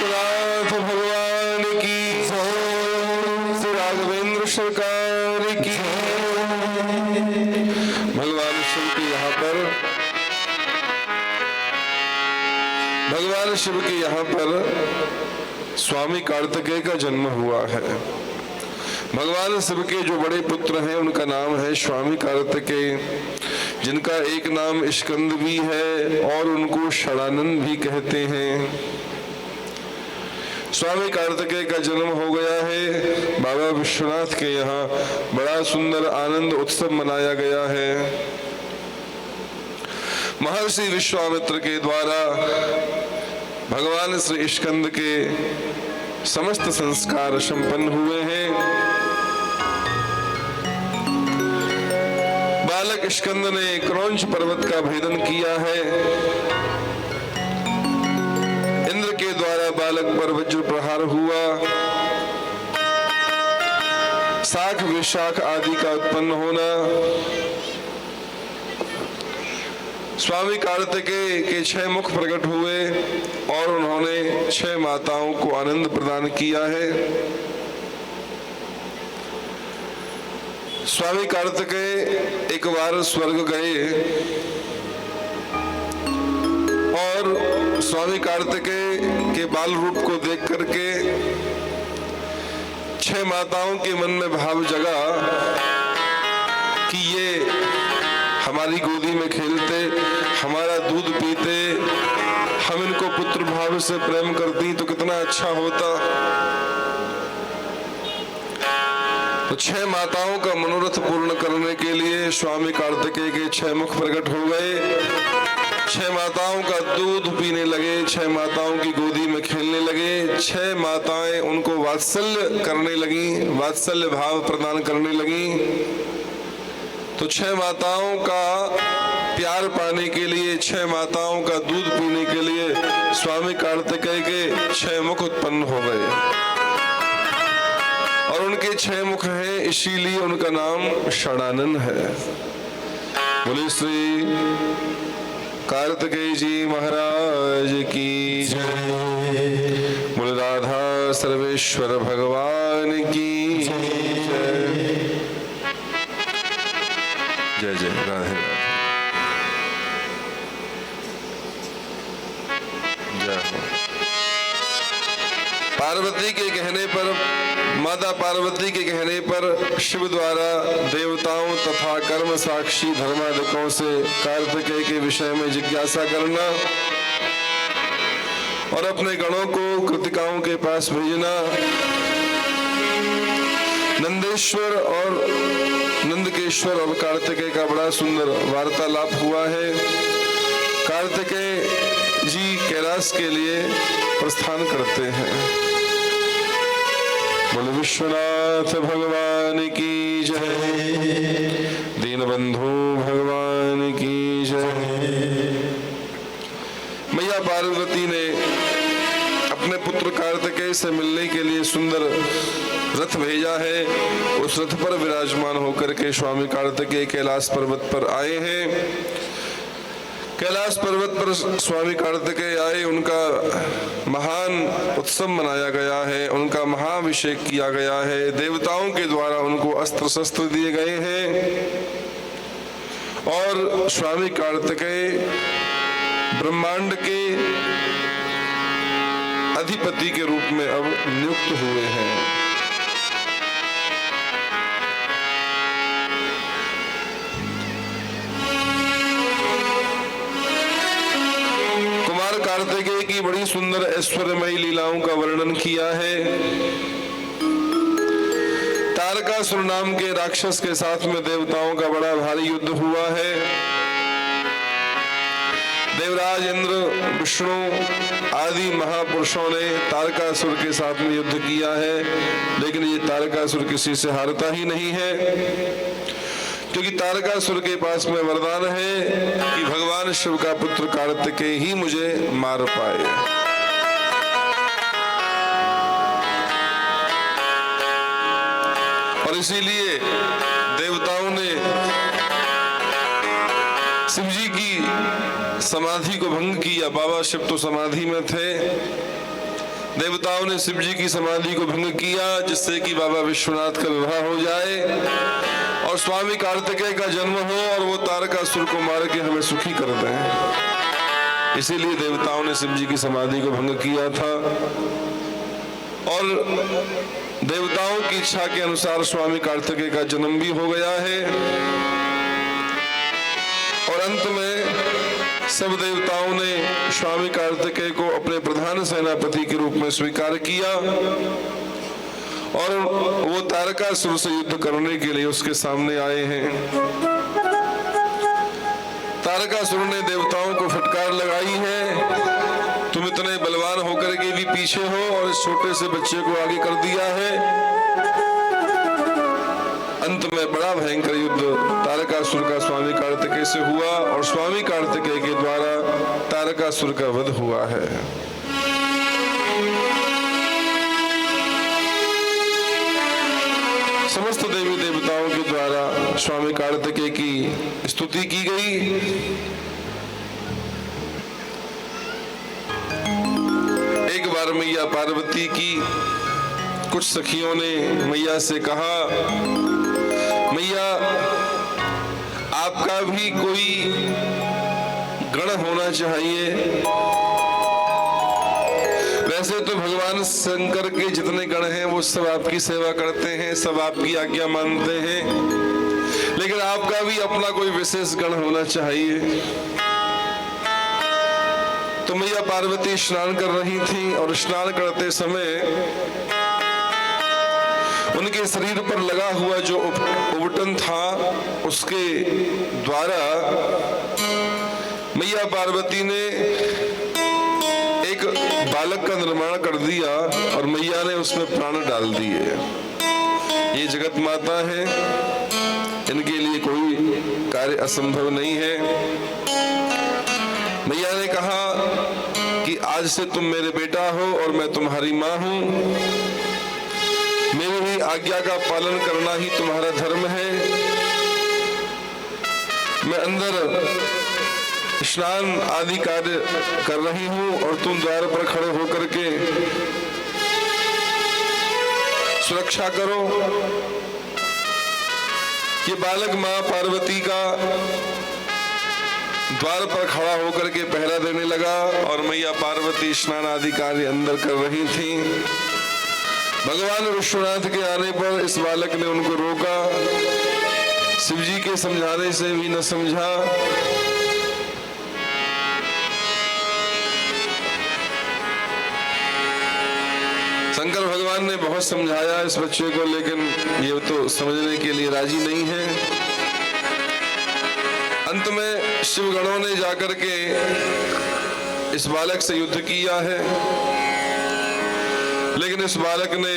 विश्वनाथ भगवान की श्री राघवेंद्र सरकार की। भगवान शिव के यहाँ पर स्वामी कार्तिकेय का जन्म हुआ है। भगवान शिव के जो बड़े पुत्र हैं उनका नाम है स्वामी कार्तिकेय, जिनका एक नाम स्कंद भी है और उनको षडानंद भी कहते हैं। स्वामी कार्तिकेय का जन्म हो गया है। बाबा विश्वनाथ के यहाँ बड़ा सुंदर आनंद उत्सव मनाया गया है। महर्षि विश्वामित्र के द्वारा भगवान श्री स्कंद के समस्त संस्कार संपन्न हुए हैं। बालक स्कंद ने क्रौंच पर्वत का भेदन किया है। इंद्र के द्वारा बालक पर वज्र प्रहार हुआ। शाख विशाख आदि का उत्पन्न होना। स्वामी कार्तिकेय के 6 मुख प्रकट हुए और उन्होंने 6 माताओं को आनंद प्रदान किया है। स्वामी कार्तिकेय एक बार स्वर्ग गए और स्वामी कार्तिकेय के बाल रूप को देख करके 6 माताओं के मन में भाव जगा कि ये हमारी गोदी में खेलते, हमारा दूध पीते, हम इनको पुत्र भाव से प्रेम करती तो कितना अच्छा होता। तो 6 माताओं का मनोरथ पूर्ण करने के लिए स्वामी कार्तिकेय के 6 मुख प्रकट हो गए। 6 माताओं का दूध पीने लगे, 6 माताओं की गोदी में खेलने लगे। 6 माताएं उनको वात्सल्य करने लगी, वात्सल्य भाव प्रदान करने लगी। तो 6 माताओं का प्यार पाने के लिए, 6 माताओं का दूध पीने के लिए स्वामी कार्तिकेय के 6 मुख उत्पन्न हो गए और उनके 6 मुख हैं, इसीलिए उनका नाम षडानन है। बोले श्री कार्तिकेय जी महाराज की जय। बोले राधा सर्वेश्वर भगवान की जय। जय जय राधे राधे। जय हो। पार्वती के कहने पर, माता पार्वती के कहने पर शिव द्वारा देवताओं तथा कर्म साक्षी धर्माधिकों से कार्तिकेय के विषय में जिज्ञासा करना और अपने गणों को कृतिकाओं के पास भेजना। नंदेश्वर और नंदकेश्वर और कार्तिकेय का बड़ा सुंदर वार्तालाप हुआ है। कार्तिकेय जी कैलाश के लिए प्रस्थान करते हैं। बोले विश्वनाथ भगवान की जय। दीनबंधु भगवान की जय। मैया पार्वती ने अपने पुत्र कार्तिकेय से मिलने के लिए सुंदर रथ भेजा है। उस रथ पर विराजमान होकर के स्वामी कार्तिकेय कैलाश पर्वत पर आए हैं। कैलाश पर्वत पर स्वामी कार्तिकेय आए, उनका महान उत्सव मनाया गया है, उनका महाअभिषेक किया गया है। देवताओं के द्वारा उनको अस्त्र शस्त्र दिए गए हैं और स्वामी कार्तिकेय ब्रह्मांड के अधिपति के रूप में अब नियुक्त हुए हैं। कार्तिकेय की बड़ी सुंदर ऐश्वर्यमयी लीलाओं का वर्णन किया है। तारकासुर नाम के राक्षस के साथ में देवताओं का बड़ा भारी युद्ध हुआ है। देवराज इंद्र, विष्णु आदि महापुरुषों ने तारकासुर के साथ में युद्ध किया है, लेकिन ये तारकासुर किसी से हारता ही नहीं है, क्योंकि तारकासुर के पास में वरदान है कि भगवान शिव का पुत्र कार्तिकेय ही मुझे मार पाए। और इसीलिए देवताओं ने शिव जी की समाधि को भंग किया। बाबा शिव तो समाधि में थे, देवताओं ने शिव जी की समाधि को भंग किया, जिससे कि बाबा विश्वनाथ का विवाह हो जाए और स्वामी कार्तिकेय का जन्म हो और वो तारकासुर को मार के हमें सुखी कर दें। इसीलिए देवताओं ने शिव जी की समाधि को भंग किया था और देवताओं की इच्छा के अनुसार स्वामी कार्तिकेय का जन्म भी हो गया है। और अंत में सब देवताओं ने स्वामी कार्तिकेय को अपने प्रधान सेनापति के रूप में स्वीकार किया और वो तारकासुर से युद्ध करने के लिए उसके सामने आए हैं। तारकासुर ने देवताओं को फटकार लगाई है, तुम इतने बलवान होकर के भी पीछे हो और इस छोटे से बच्चे को आगे कर दिया है। अंत में बड़ा भयंकर युद्ध तारकासुर का स्वामी कार्तिकेय से हुआ और स्वामी कार्तिकेय के द्वारा तारकासुर का वध हुआ है। समस्त देवी देवताओं के द्वारा स्वामी कार्तिकेय की स्तुति की गई। एक बार मैया पार्वती की कुछ सखियों ने मैया से कहा, मैया आपका भी कोई गण होना चाहिए। वैसे तो भगवान शंकर के जितने गण हैं वो सब आपकी सेवा करते हैं, सब आपकी आज्ञा मानते हैं, लेकिन आपका भी अपना कोई विशेष गण होना चाहिए। तो मैया पार्वती स्नान कर रही थी और स्नान करते समय उनके शरीर पर लगा हुआ जो उबटन था उसके द्वारा मैया पार्वती ने एक बालक का निर्माण कर दिया और मैया ने उसमें प्राण डाल दिए। ये जगत माता है, इनके लिए कोई कार्य असंभव नहीं है। मैया ने कहा कि आज से तुम मेरे बेटा हो और मैं तुम्हारी माँ हूँ, मेरी ही आज्ञा का पालन करना ही तुम्हारा धर्म है। मैं अंदर स्नान आदि कार्य कर रही हूँ और तुम द्वार पर खड़े होकर के सुरक्षा करो। ये बालक माँ पार्वती का द्वार पर खड़ा होकर के पहरा देने लगा और मैया पार्वती स्नान आदि कार्य अंदर कर रही थी। भगवान विश्वनाथ के आने पर इस बालक ने उनको रोका, शिव जी के समझाने से भी न समझा। शंकर भगवान ने बहुत समझाया इस बच्चे को, लेकिन ये तो समझने के लिए राजी नहीं है। अंत में शिव गणों ने जाकर के इस बालक से युद्ध किया है, लेकिन इस बालक ने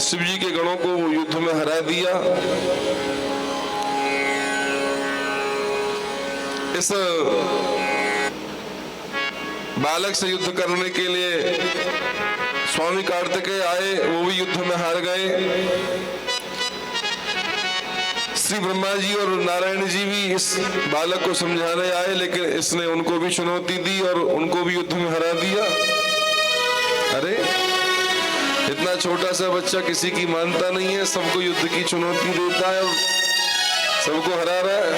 शिव जी के गणों को युद्ध में हरा दिया। इस बालक से युद्ध करने के लिए स्वामी कार्तिकेय आए, वो भी युद्ध में हार गए। श्री ब्रह्मा जी और नारायण जी भी इस बालक को समझाने आए, लेकिन इसने उनको भी चुनौती दी और उनको भी युद्ध में हरा दिया। अरे इतना छोटा सा बच्चा किसी की मानता नहीं है, सबको युद्ध की चुनौती देता है और सबको हरा रहा है।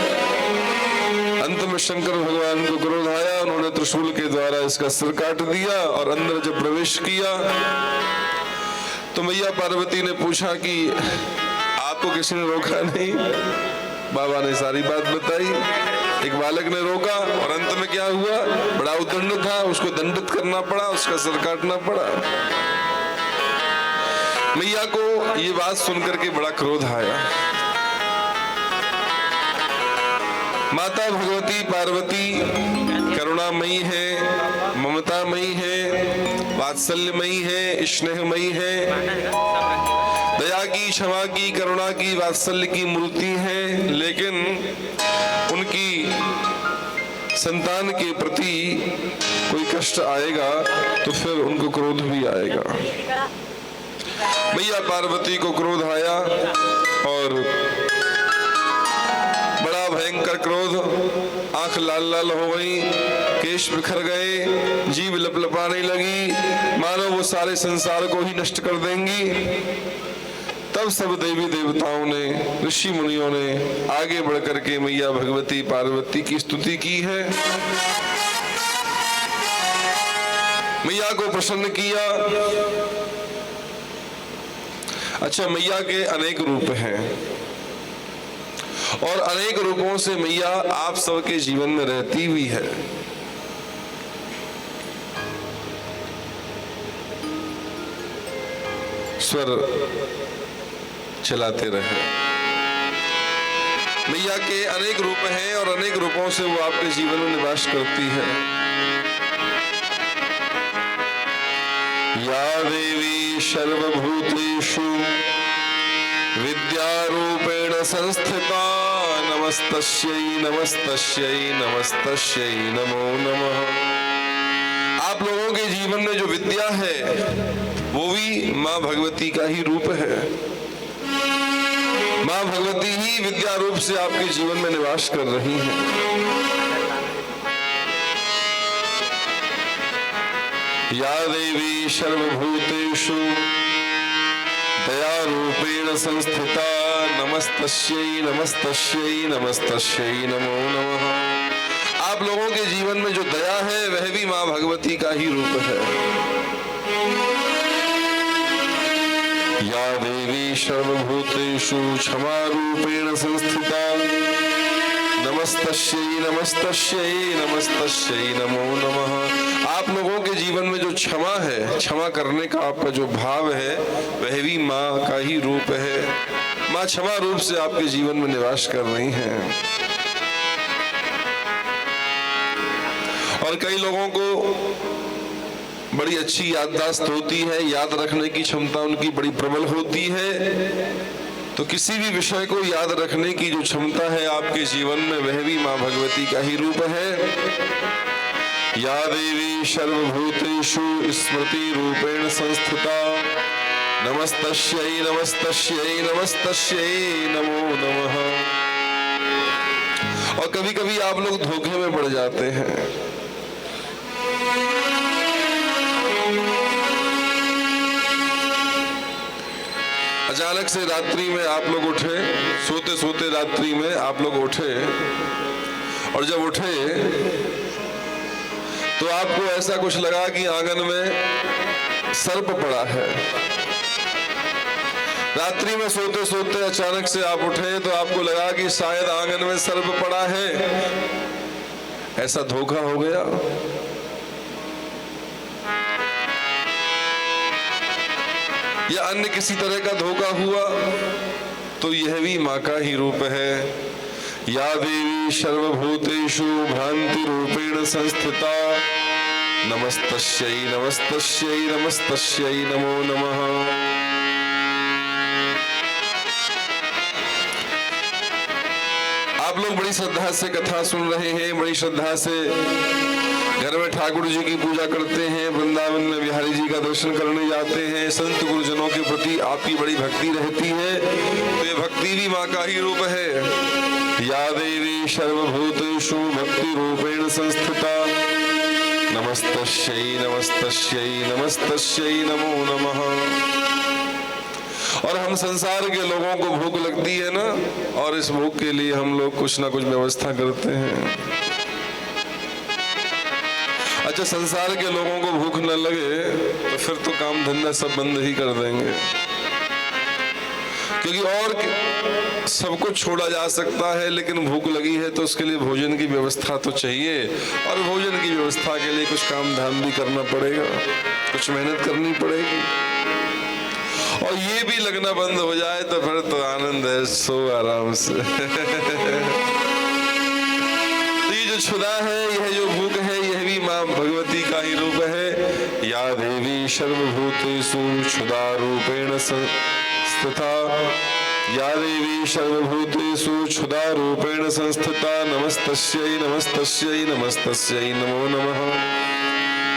अंत में शंकर भगवान को क्रोध आया, उन्होंने त्रिशूल के द्वारा इसका सिर काट दिया और अंदर जब प्रवेश किया तो मैया पार्वती ने पूछा कि आपको किसी ने रोका नहीं? बाबा ने सारी बात बताई। एक बालक ने रोका और अंत में क्या हुआ, बड़ा उद्दंड था, उसको दंडित करना पड़ा, उसका सिर काटना पड़ा। मैया को ये बात सुनकर के बड़ा क्रोध आया। माता भगवती पार्वती करुणामयी है, ममतामयी है, वात्सल्यमयी है, स्नेहमयी है, दया की, क्षमा की, करुणा की, वात्सल्य की मूर्ति है, लेकिन उनकी संतान के प्रति कोई कष्ट आएगा तो फिर उनको क्रोध भी आएगा। मैया पार्वती को क्रोध आया और बड़ा भयंकर क्रोध, आंख लाल लाल हो गई, केश केश बिखर गए, जीभ लपलपाने लगी, मानो वो सारे संसार को ही नष्ट कर देंगी। तब सब देवी देवताओं ने, ऋषि मुनियों ने आगे बढ़कर के मैया भगवती पार्वती की स्तुति की है, मैया को प्रसन्न किया। अच्छा, मैया के अनेक रूप हैं और अनेक रूपों से मैया आप सबके जीवन में रहती हुई है। स्वर चलाते रहे। मैया के अनेक रूप हैं और अनेक रूपों से वो आपके जीवन में निवास करती है। या देवी सर्वभूतेषु विद्यारूपेण संस्थिता नमस्तस्यै नमस्तस्यै नमस्तस्यै नमो नमः। आप लोगों के जीवन में जो विद्या है वो भी माँ भगवती का ही रूप है। माँ भगवती ही विद्या रूप से आपके जीवन में निवास कर रही हैं। या देवी सर्वभूतेषु दयारूपेण संस्थिता नमस्तस्यै नमस्तस्यै नमस्तस्यै नमो नमः। आप लोगों के जीवन में जो दया है वह भी माँ भगवती का ही रूप है। या देवी सर्वभूतेषु क्षमारूपेण संस्थिता नमस्तस्यै नमस्तस्यै नमस्तस्यै नमो नमः। आप लोगों के जीवन में जो क्षमा है, क्षमा करने का आपका जो भाव है वह भी माँ का ही रूप है। माँ क्षमा रूप से आपके जीवन में निवास कर रही हैं। और कई लोगों को बड़ी अच्छी याददाश्त होती है, याद रखने की क्षमता उनकी बड़ी प्रबल होती है। तो किसी भी विषय को याद रखने की जो क्षमता है आपके जीवन में वह भी माँ भगवती का ही रूप है। या देवी सर्वभूतेषु स्मृति रूपेण संस्थिता नमस्तस्यै नमस्तस्यै नमस्तस्यै नमो नमः। और कभी कभी आप लोग धोखे में पड़ जाते हैं। अचानक से रात्रि में आप लोग उठे, सोते सोते रात्रि में आप लोग उठे, और जब उठे तो आपको ऐसा कुछ लगा कि आंगन में सर्प पड़ा है। रात्रि में सोते सोते अचानक से आप उठे तो आपको लगा कि शायद आंगन में सर्प पड़ा है। ऐसा धोखा हो गया। या अन्य किसी तरह का धोखा हुआ तो यह भी माँ का ही रूप है। या देवी सर्वभूतेषु भ्रांति रूपेण संस्थिता नमस्तस्यै नमस्तस्यै नमस्तस्यै नमो नमः। आप लोग बड़ी श्रद्धा से कथा सुन रहे हैं, बड़ी श्रद्धा से घर में ठाकुर जी की पूजा करते हैं, वृंदावन में बिहारी जी का दर्शन करने जाते हैं, संत गुरुजनों के प्रति आपकी बड़ी भक्ति रहती है। तो ये भक्ति भी माँ का ही रूप है। या देवी सर्वभूतेषु भक्ति रूपेण संस्थिता नमस्तस्यै नमस्तस्यै नमस्तस्यै नमो नमः। और हम संसार के लोगों को भूख लगती है ना, और इस भूख के लिए हम लोग कुछ ना कुछ व्यवस्था करते हैं। अच्छा, संसार के लोगों को भूख न लगे तो फिर तो काम धंधा सब बंद ही कर देंगे, क्योंकि और सब कुछ छोड़ा जा सकता है, लेकिन भूख लगी है तो उसके लिए भोजन की व्यवस्था तो चाहिए, और भोजन की व्यवस्था के लिए कुछ काम धाम भी करना पड़ेगा, कुछ मेहनत करनी पड़ेगी। और ये भी लगना बंद हो जाए तो फिर तो आनंद है, सो आराम से। तो ये जो क्षुधा है, यह जो भूख है, यह भी माँ भगवती का ही रूप है। या देवी सर्वभूतेषु क्षुधा रूपेण संस्थिता या देवी सर्वभूतेषु क्षुधा रूपेण संस्थिता नमस्तस्यै नमस्तस्यै नमस्तस्यै नमो नमः।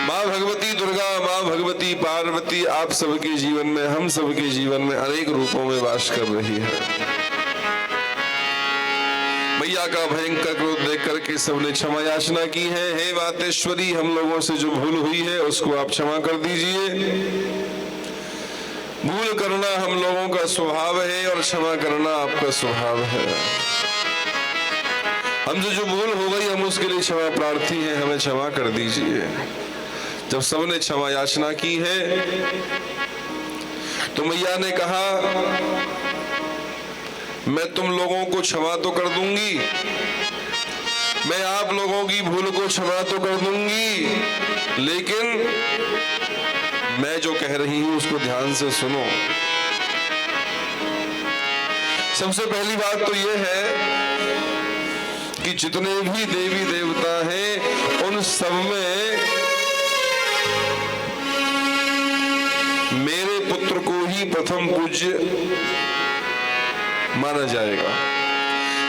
माँ भगवती दुर्गा, माँ भगवती पार्वती आप सबके जीवन में, हम सबके जीवन में अनेक रूपों में वास कर रही है। मैया का भयंकर क्रोध देख करके सबने क्षमा याचना की है। हे मातेश्वरी, हम लोगों से जो भूल हुई है उसको आप क्षमा कर दीजिए। भूल करना हम लोगों का स्वभाव है और क्षमा करना आपका स्वभाव है। हमसे जो भूल हो गई हम उसके लिए क्षमा प्रार्थी हैं, हमें क्षमा कर दीजिए। जब सबने क्षमा याचना की है तो मैया ने कहा, मैं तुम लोगों को क्षमा तो कर दूंगी, मैं आप लोगों की भूल को क्षमा तो कर दूंगी, लेकिन मैं जो कह रही हूं उसको ध्यान से सुनो। सबसे पहली बात तो यह है कि जितने भी देवी देवता हैं उन सब में मेरे पुत्र को ही प्रथम पूज्य माना जाएगा।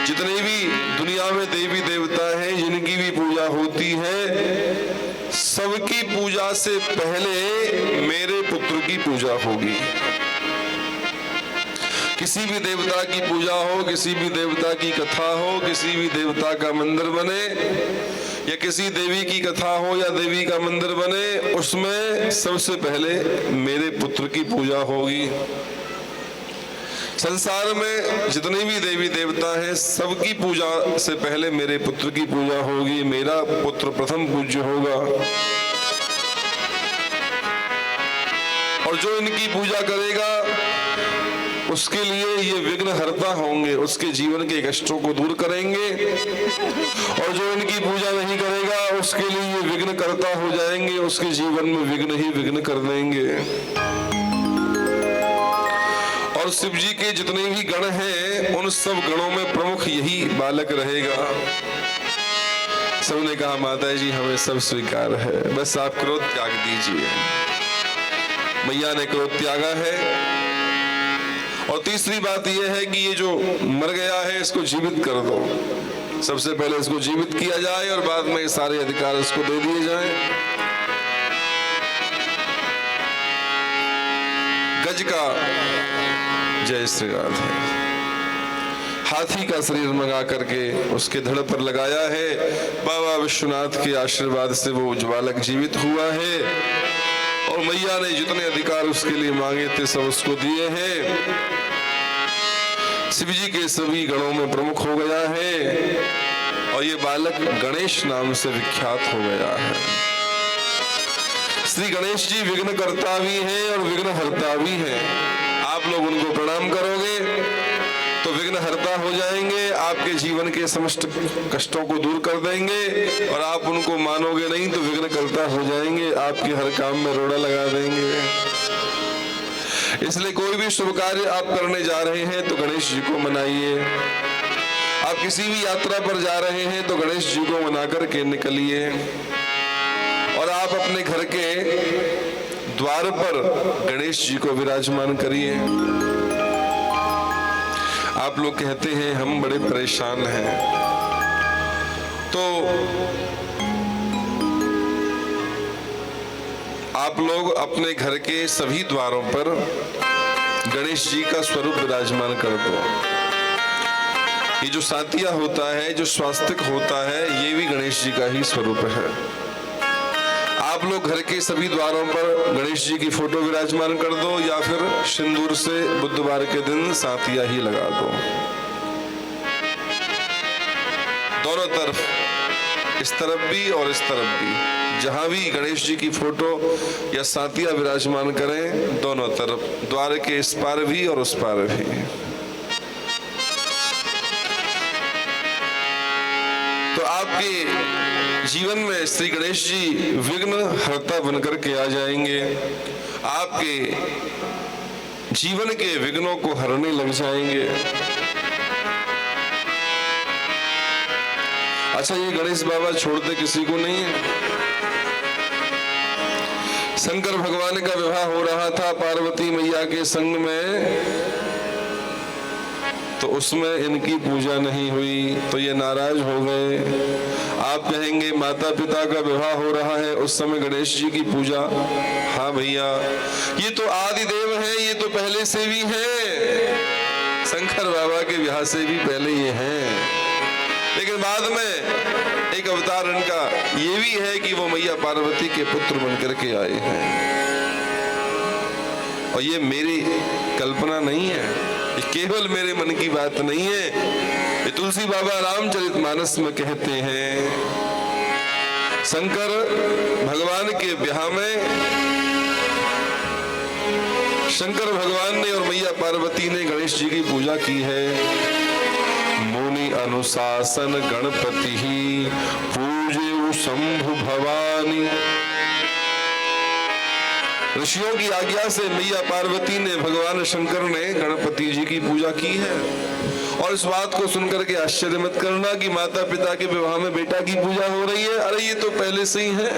जितने भी दुनिया में देवी देवता हैं जिनकी भी पूजा होती है, सबकी पूजा से पहले मेरे पुत्र की पूजा होगी। किसी भी देवता की पूजा हो, किसी भी देवता की कथा हो, किसी भी देवता का मंदिर बने या किसी देवी की कथा हो या देवी का मंदिर बने, उसमें सबसे पहले मेरे पुत्र की पूजा होगी। संसार में जितने भी देवी देवता हैं सबकी पूजा से पहले मेरे पुत्र की पूजा होगी। मेरा पुत्र प्रथम पूज्य होगा और जो इनकी पूजा करेगा उसके लिए ये विघ्न हरता होंगे, उसके जीवन के कष्टों को दूर करेंगे। और जो इनकी पूजा नहीं करेगा उसके लिए ये विघ्न करता हो जाएंगे, उसके जीवन में विघ्न ही विघ्न कर देंगे। और शिव जी के जितने भी गण हैं उन सब गणों में प्रमुख यही बालक रहेगा। सबने कहा, माता जी हमें सब स्वीकार है, बस आप क्रोध त्याग दीजिए। मैया ने क्रोध त्यागा है। और तीसरी बात यह है कि ये जो मर गया है इसको जीवित कर दो। सबसे पहले इसको जीवित किया जाए और बाद में सारे अधिकार इसको दे दिए जाएं। गज का जय श्रीनाथ है। हाथी का शरीर मंगा करके उसके धड़ पर लगाया है। बाबा विश्वनाथ के आशीर्वाद से वो बालक जीवित हुआ है और मैया ने जितने अधिकार उसके लिए मांगे थे सब उसको दिए हैं। शिव जी के सभी गणों में प्रमुख हो गया है और ये बालक गणेश नाम से विख्यात हो गया है। श्री गणेश जी विघ्न करता भी हैं और विघ्न हरता भी हैं। आप लोग उनको प्रणाम करोगे तो विघ्न हरता हो जाएंगे, आपके जीवन के समस्त कष्टों को दूर कर देंगे। और आप उनको मानोगे नहीं तो विघ्न करता हो जाएंगे, आपके हर काम में रोड़ा लगा देंगे। इसलिए कोई भी शुभ कार्य आप करने जा रहे हैं तो गणेश जी को मनाइए। आप किसी भी यात्रा पर जा रहे हैं तो गणेश जी को मना करके निकलिए। और आप अपने घर के द्वार पर गणेश जी को विराजमान करिए। आप लोग कहते हैं हम बड़े परेशान हैं, तो आप लोग अपने घर के सभी द्वारों पर गणेश जी का स्वरूप विराजमान कर दो। ये जो सातिया होता है, जो स्वास्तिक होता है, ये भी गणेश जी का ही स्वरूप है। आप लोग घर के सभी द्वारों पर गणेश जी की फोटो विराजमान कर दो या फिर सिंदूर से बुधवार के दिन सातिया ही लगा दो। दोनों तरफ, इस तरफ भी और इस तरफ भी, जहां भी गणेश जी की फोटो या सातिया विराजमान करें, दोनों तरफ, द्वार के इस पार भी और उस पार भी। तो आपके जीवन में श्री गणेश जी विघ्न हरता बनकर के आ जाएंगे। आपके जीवन के विघ्नों को हरने लग जाएंगे। अच्छा, ये गणेश बाबा छोड़ते किसी को नहीं है। शंकर भगवान का विवाह हो रहा था पार्वती मैया के संग में, तो उसमें इनकी पूजा नहीं हुई तो ये नाराज हो गए। आप कहेंगे माता पिता का विवाह हो रहा है, उस समय गणेश जी की पूजा। हाँ भैया, ये तो आदि देव है, ये तो पहले से भी है। शंकर बाबा के विवाह से भी पहले ये हैं। बाद में एक अवतार इनका ये भी है कि वो मैया पार्वती के पुत्र बनकर के आए हैं। और ये मेरी कल्पना नहीं है, ये केवल मेरे मन की बात नहीं है, ये तुलसी बाबा रामचरितमानस में कहते हैं। शंकर भगवान के ब्याह में शंकर भगवान ने और मैया पार्वती ने गणेश जी की पूजा की है। मुनि अनुशासन गणपति ही पूजे शंभु भवानी। ऋषियों की आज्ञा से मैया पार्वती ने, भगवान शंकर ने गणपति जी की पूजा की है। और इस बात को सुनकर के आश्चर्य मत करना कि माता पिता के विवाह में बेटा की पूजा हो रही है। अरे ये तो पहले से ही है।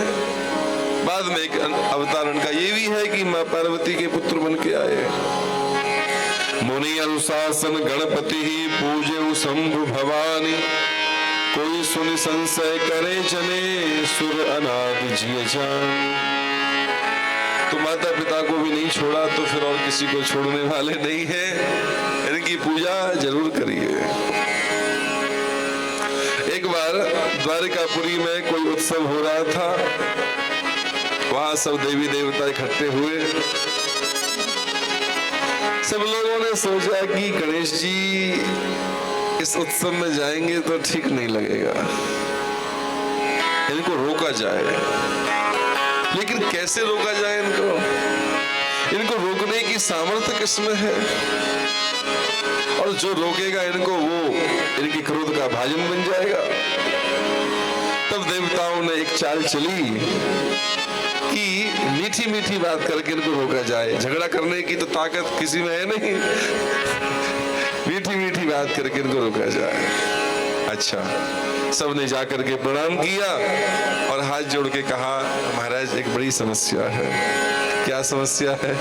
बाद में एक अवतार इनका ये भी है कि माँ पार्वती के पुत्र बन के आए। मुनि अनुशासन गणपति ही पूजे शंभु भवानी। कोई सुन संशय करे जने सुर अनादि जिय जान। तो माता पिता को भी नहीं छोड़ा तो फिर और किसी को छोड़ने वाले नहीं है। इनकी पूजा जरूर करिए। एक बार द्वारिकापुरी में कोई उत्सव हो रहा था। वहां सब देवी देवता इकट्ठे हुए। सब लोगों ने सोचा कि गणेश जी इस उत्सव में जाएंगे तो ठीक नहीं लगेगा, इनको रोका जाए। लेकिन कैसे रोका जाए इनको रोकने की सामर्थ्य किसमें है? और जो रोकेगा इनको वो इनकी क्रोध का भाजन बन जाएगा। तब देवताओं ने एक चाल चली कि मीठी मीठी बात करके इनको रोका जाए। झगड़ा करने की तो ताकत किसी में है नहीं, मीठी मीठी बात करके इनको रोका जाए। अच्छा, सबने जाकर के प्रणाम किया और हाथ जोड़ के कहा, महाराज एक बड़ी समस्या है। क्या समस्या है?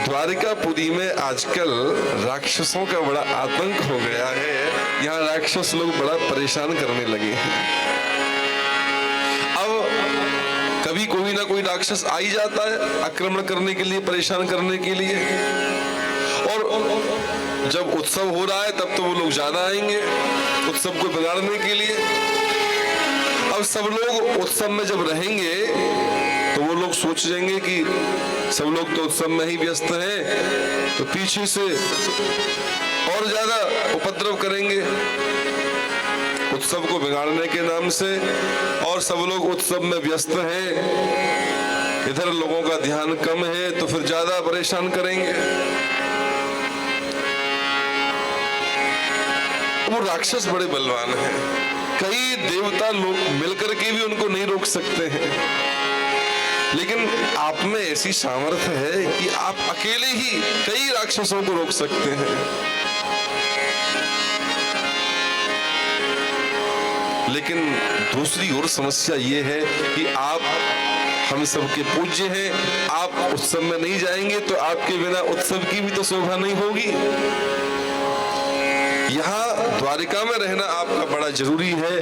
द्वारिकापुरी में आजकल राक्षसों का बड़ा आतंक हो गया है। यहाँ राक्षस लोग बड़ा परेशान करने लगे हैं। अब कभी कोई ना कोई राक्षस आ ही जाता है आक्रमण करने के लिए, परेशान करने के लिए। और जब उत्सव हो रहा है तब तो वो लोग ज्यादा आएंगे उत्सव को बिगाड़ने के लिए। अब सब लोग उत्सव में जब रहेंगे तो वो लोग सोच लेंगे कि सब लोग तो उत्सव में ही व्यस्त हैं, तो पीछे से और ज्यादा उपद्रव करेंगे उत्सव को बिगाड़ने के नाम से। और सब लोग उत्सव में व्यस्त हैं, इधर लोगों का ध्यान कम है, तो फिर ज्यादा परेशान करेंगे। वो राक्षस बड़े बलवान हैं, कई देवता लोग मिलकर के भी उनको नहीं रोक सकते हैं। लेकिन आप में ऐसी सामर्थ्य है कि आप अकेले ही कई राक्षसों को रोक सकते हैं। लेकिन दूसरी ओर समस्या ये है कि आप हम सबके पूज्य हैं, आप उत्सव में नहीं जाएंगे तो आपके बिना उत्सव की भी तो शोभा नहीं होगी। यहाँ द्वारिका में रहना आपका बड़ा जरूरी है।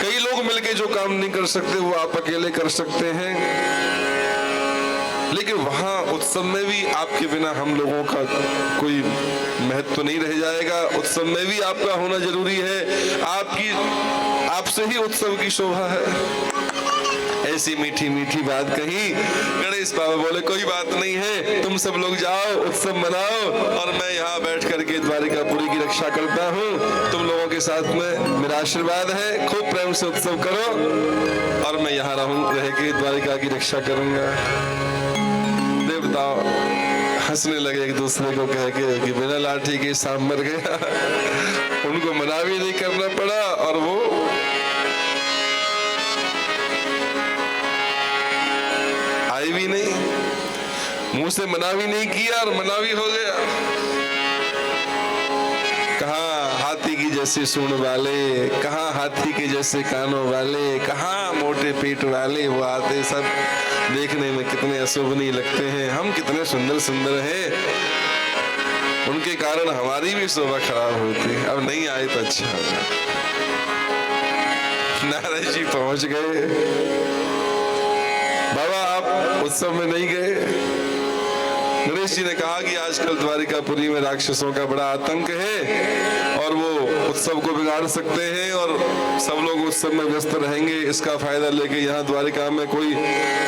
कई लोग मिलके जो काम नहीं कर सकते वो आप अकेले कर सकते हैं। लेकिन वहां उत्सव में भी आपके बिना हम लोगों का कोई महत्व नहीं रह जाएगा। उत्सव में भी आपका होना जरूरी है। आपसे ही उत्सव की शोभा है। ऐसी मीठी मीठी बात कही। गणेश बाबा बोले कोई बात नहीं है, तुम सब लोग जाओ उत्सव मनाओ और मैं यहाँ बैठ करके द्वारिकापुरी की रक्षा करता हूँ। तुम लोगों के साथ में मेरा आशीर्वाद है, खूब प्रेम से उत्सव करो और मैं यहाँ रह के द्वारिका की रक्षा करूंगा। देवता हंसने लगे एक दूसरे को कह के कि बिना लाठी के सांप मर गया। उनको मना भी नहीं करना पड़ा और वो आई भी नहीं, मुंह से मना भी नहीं किया और मना भी हो गया। कहाँ हाथी की जैसे सूंड वाले, कहाँ हाथी के जैसे कानों वाले, कहाँ मोटे पेट वाले, वो आते सब देखने में कितने अशोभनीय लगते हैं। हम कितने सुंदर सुंदर हैं, उनके कारण हमारी भी शोभा खराब होती है। अब नहीं आए तो अच्छा। नारद जी पहुंच गए। बाबा आप उत्सव में नहीं गए? गणेश जी ने कहा कि आजकल द्वारिकापुरी में राक्षसों का बड़ा आतंक है और वो उत्सव को बिगाड़ सकते हैं और सब लोग उत्सव में व्यस्त रहेंगे, इसका फायदा लेके यहाँ द्वारिका में कोई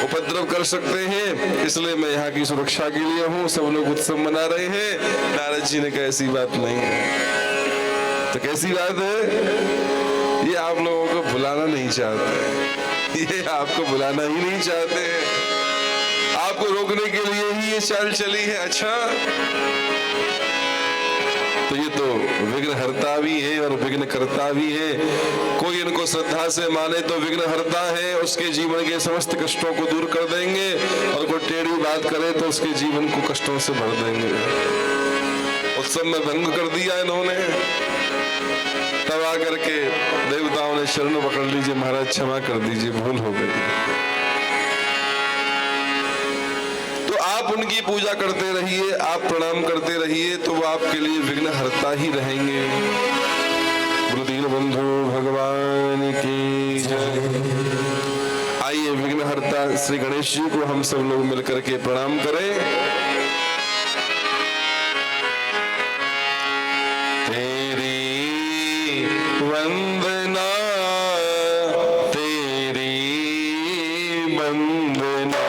उपद्रव कर सकते हैं, इसलिए मैं यहाँ की सुरक्षा के लिए हूँ। सब लोग उत्सव मना रहे हैं। नारद जी ने कहा ऐसी बात नहीं है। तो कैसी बात है? ये आप लोगों को बुलाना नहीं चाहते, ये आपको बुलाना ही नहीं चाहते हैं, आपको रोकने के लिए ही ये चाल चली है। अच्छा, तो ये तो विघ्नहर्ता भी है और विघ्नकर्ता भी है। कोई इनको श्रद्धा से माने तो विघ्नहर्ता है, उसके जीवन के समस्त कष्टों को दूर कर देंगे, और कोई टेढ़ी बात करे तो उसके जीवन को कष्टों से भर देंगे। उत्सव में भंग कर दिया इन्होंने, तब आकर के देवताओं ने शरण पकड़ लीजिए, महाराज क्षमा कर दीजिए, भूल हो गई। तो आप उनकी पूजा करते रहिए, आप प्रणाम करते रहिए, तो वो आपके लिए विघ्नहर्ता ही रहेंगे। गुरु दीनबंधु भगवान की जय। आइए विघ्नहर्ता श्री गणेश जी को हम सब लोग मिलकर के प्रणाम करें। तेरी वंदना, तेरी वंदना,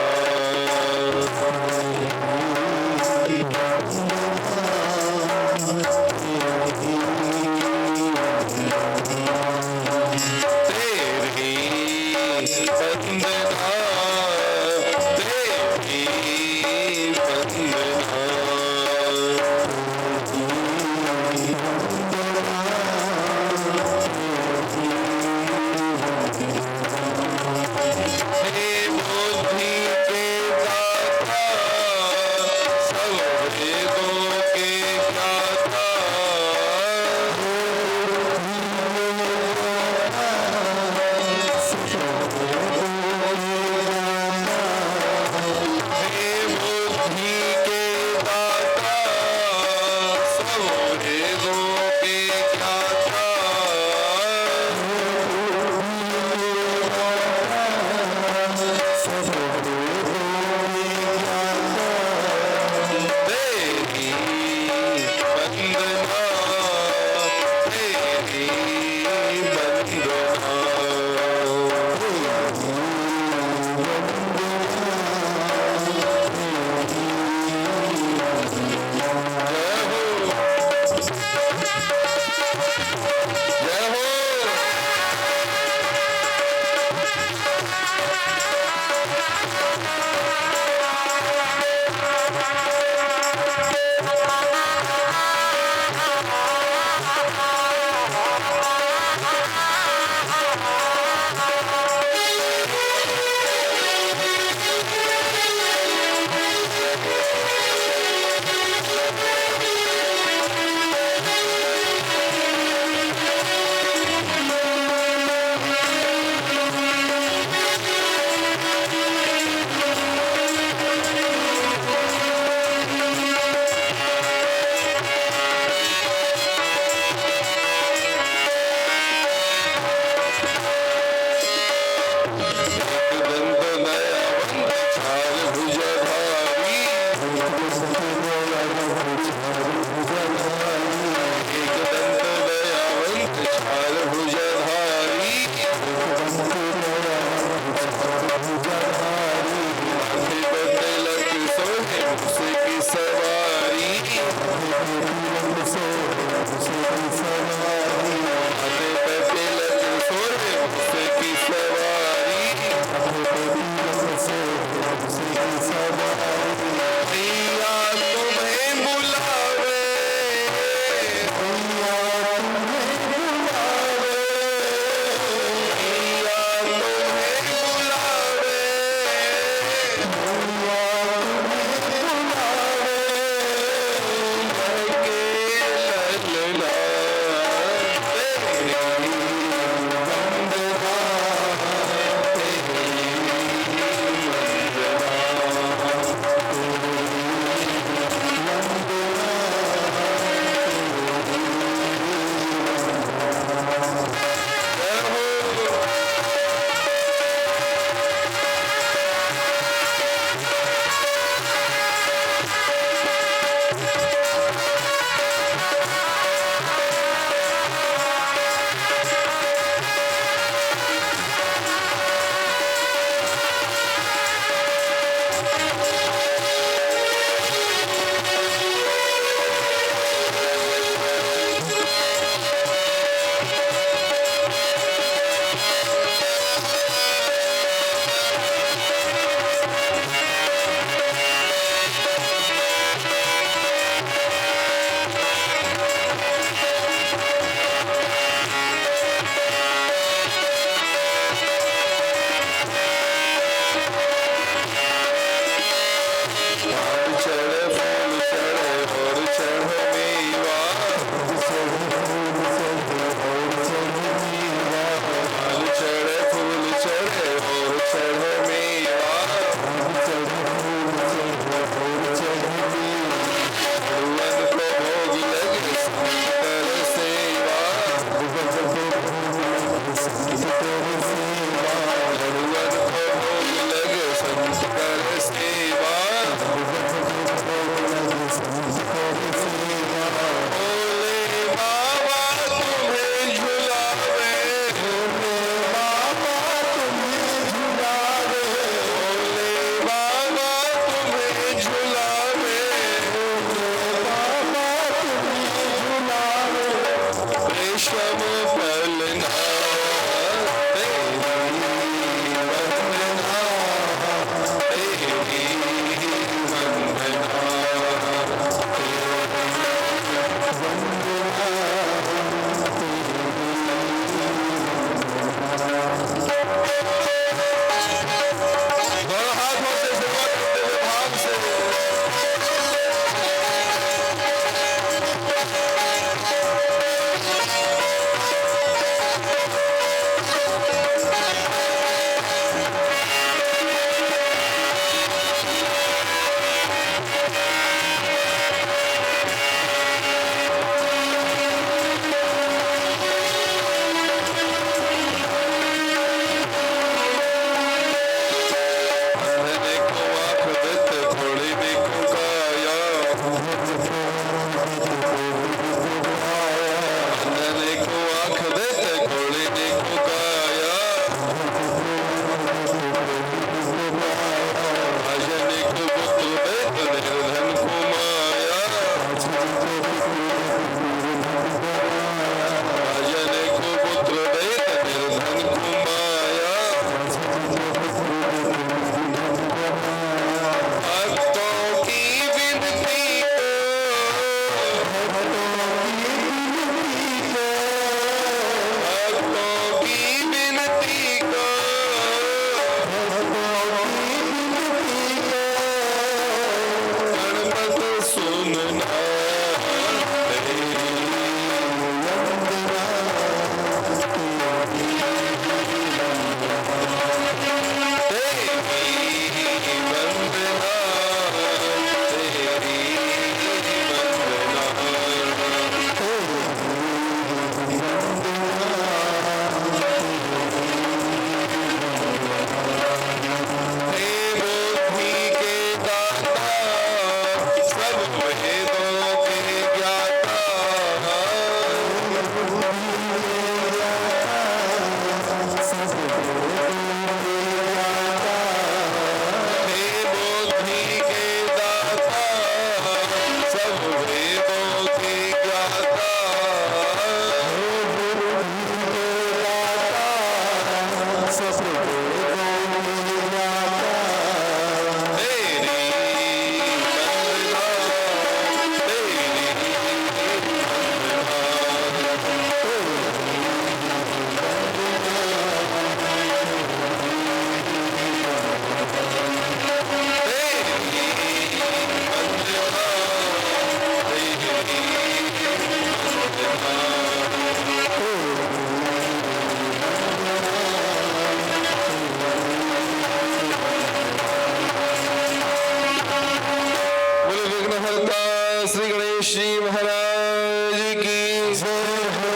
गणेश जी महाराज की जय हो।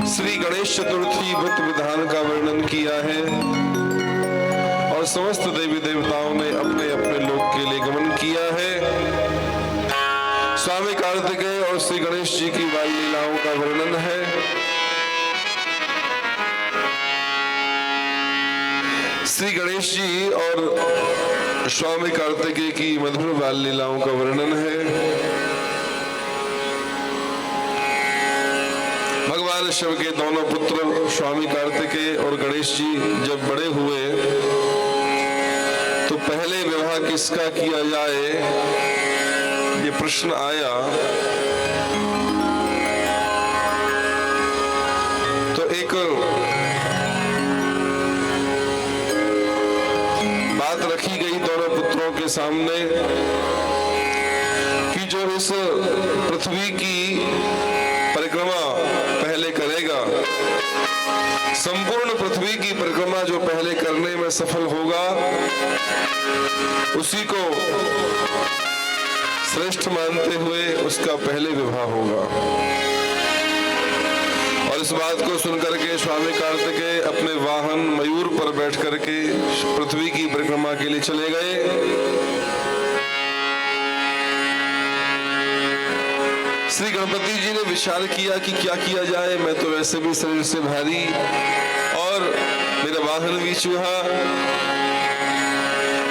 श्री गणेश चतुर्थी व्रत विधान का वर्णन किया है और समस्त देवी देवताओं ने अपने अपने लोक के लिए गमन किया है। स्वामी कार्तिकेय और श्री गणेश जी की बाल लीलाओं का वर्णन है। श्री गणेश जी और स्वामी कार्तिकेय की मधुर बाल लीलाओं का वर्णन है। भगवान शिव के दोनों पुत्र स्वामी कार्तिकेय और गणेश जी जब बड़े हुए तो पहले विवाह किसका किया जाए, ये प्रश्न आया। तो एक बात रखी गई दोनों पुत्रों के सामने कि जो इस पृथ्वी की परिक्रमा पहले करेगा, संपूर्ण पृथ्वी की परिक्रमा जो पहले करने में सफल होगा, उसी को श्रेष्ठ मानते हुए उसका पहले विवाह होगा। और इस बात को सुनकर के स्वामी कार्तिकेय अपने वाहन मयूर पर बैठ करके पृथ्वी की परिक्रमा के लिए चले गए। श्री गणपति जी ने विचार किया कि क्या किया जाए, मैं तो वैसे भी शरीर से भारी और मेरा वाहन भी चूहा।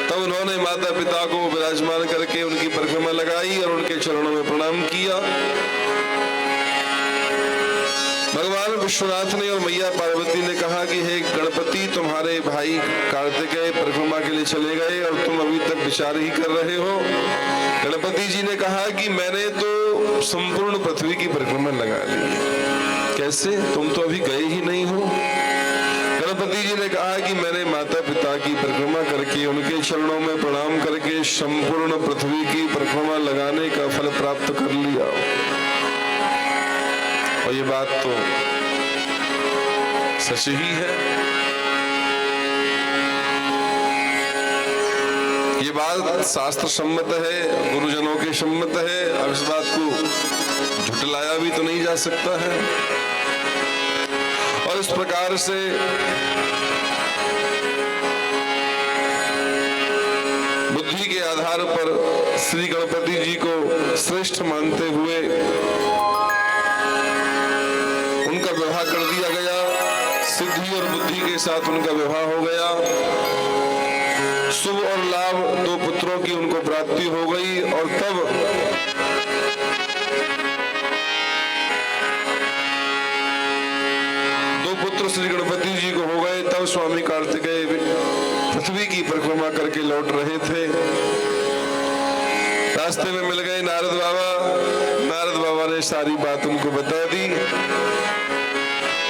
तब उन्होंने माता पिता को विराजमान करके उनकी परिक्रमा लगाई और उनके चरणों में प्रणाम किया। भगवान विश्वनाथ ने और मैया पार्वती ने कहा कि हे गणपति, तुम्हारे भाई कार्तिकेय परिक्रमा के लिए चले गए और तुम अभी तक विचार ही कर रहे हो। गणपति जी ने कहा कि मैंने तो संपूर्ण पृथ्वी की परिक्रमा लगा ली। कैसे? तुम तो अभी गए ही नहीं हो। गणपति जी ने कहा कि मैंने माता पिता की परिक्रमा करके उनके चरणों में प्रणाम करके संपूर्ण पृथ्वी की परिक्रमा लगाने का फल प्राप्त कर लिया। और ये बात तो सच ही है। ये बात शास्त्र सम्मत है, गुरुजनों के सम्मत है। अब इस बात को झुटलाया भी तो नहीं जा सकता है। और इस प्रकार से बुद्धि के आधार पर श्री गणपति जी को श्रेष्ठ मानते हुए उनका विवाह कर दिया गया। सिद्धि और बुद्धि के साथ उनका विवाह हो गया। शुभ और लाभ दो पुत्रों की उनको प्राप्ति हो गई। और तब दो पुत्र श्री गणपति जी को हो गए। तब स्वामी कार्तिकेय पृथ्वी की परिक्रमा करके लौट रहे थे। रास्ते में मिल गए नारद बाबा। नारद बाबा ने सारी बात उनको बता दी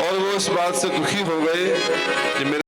और वो इस बात से दुखी हो गए कि मेरे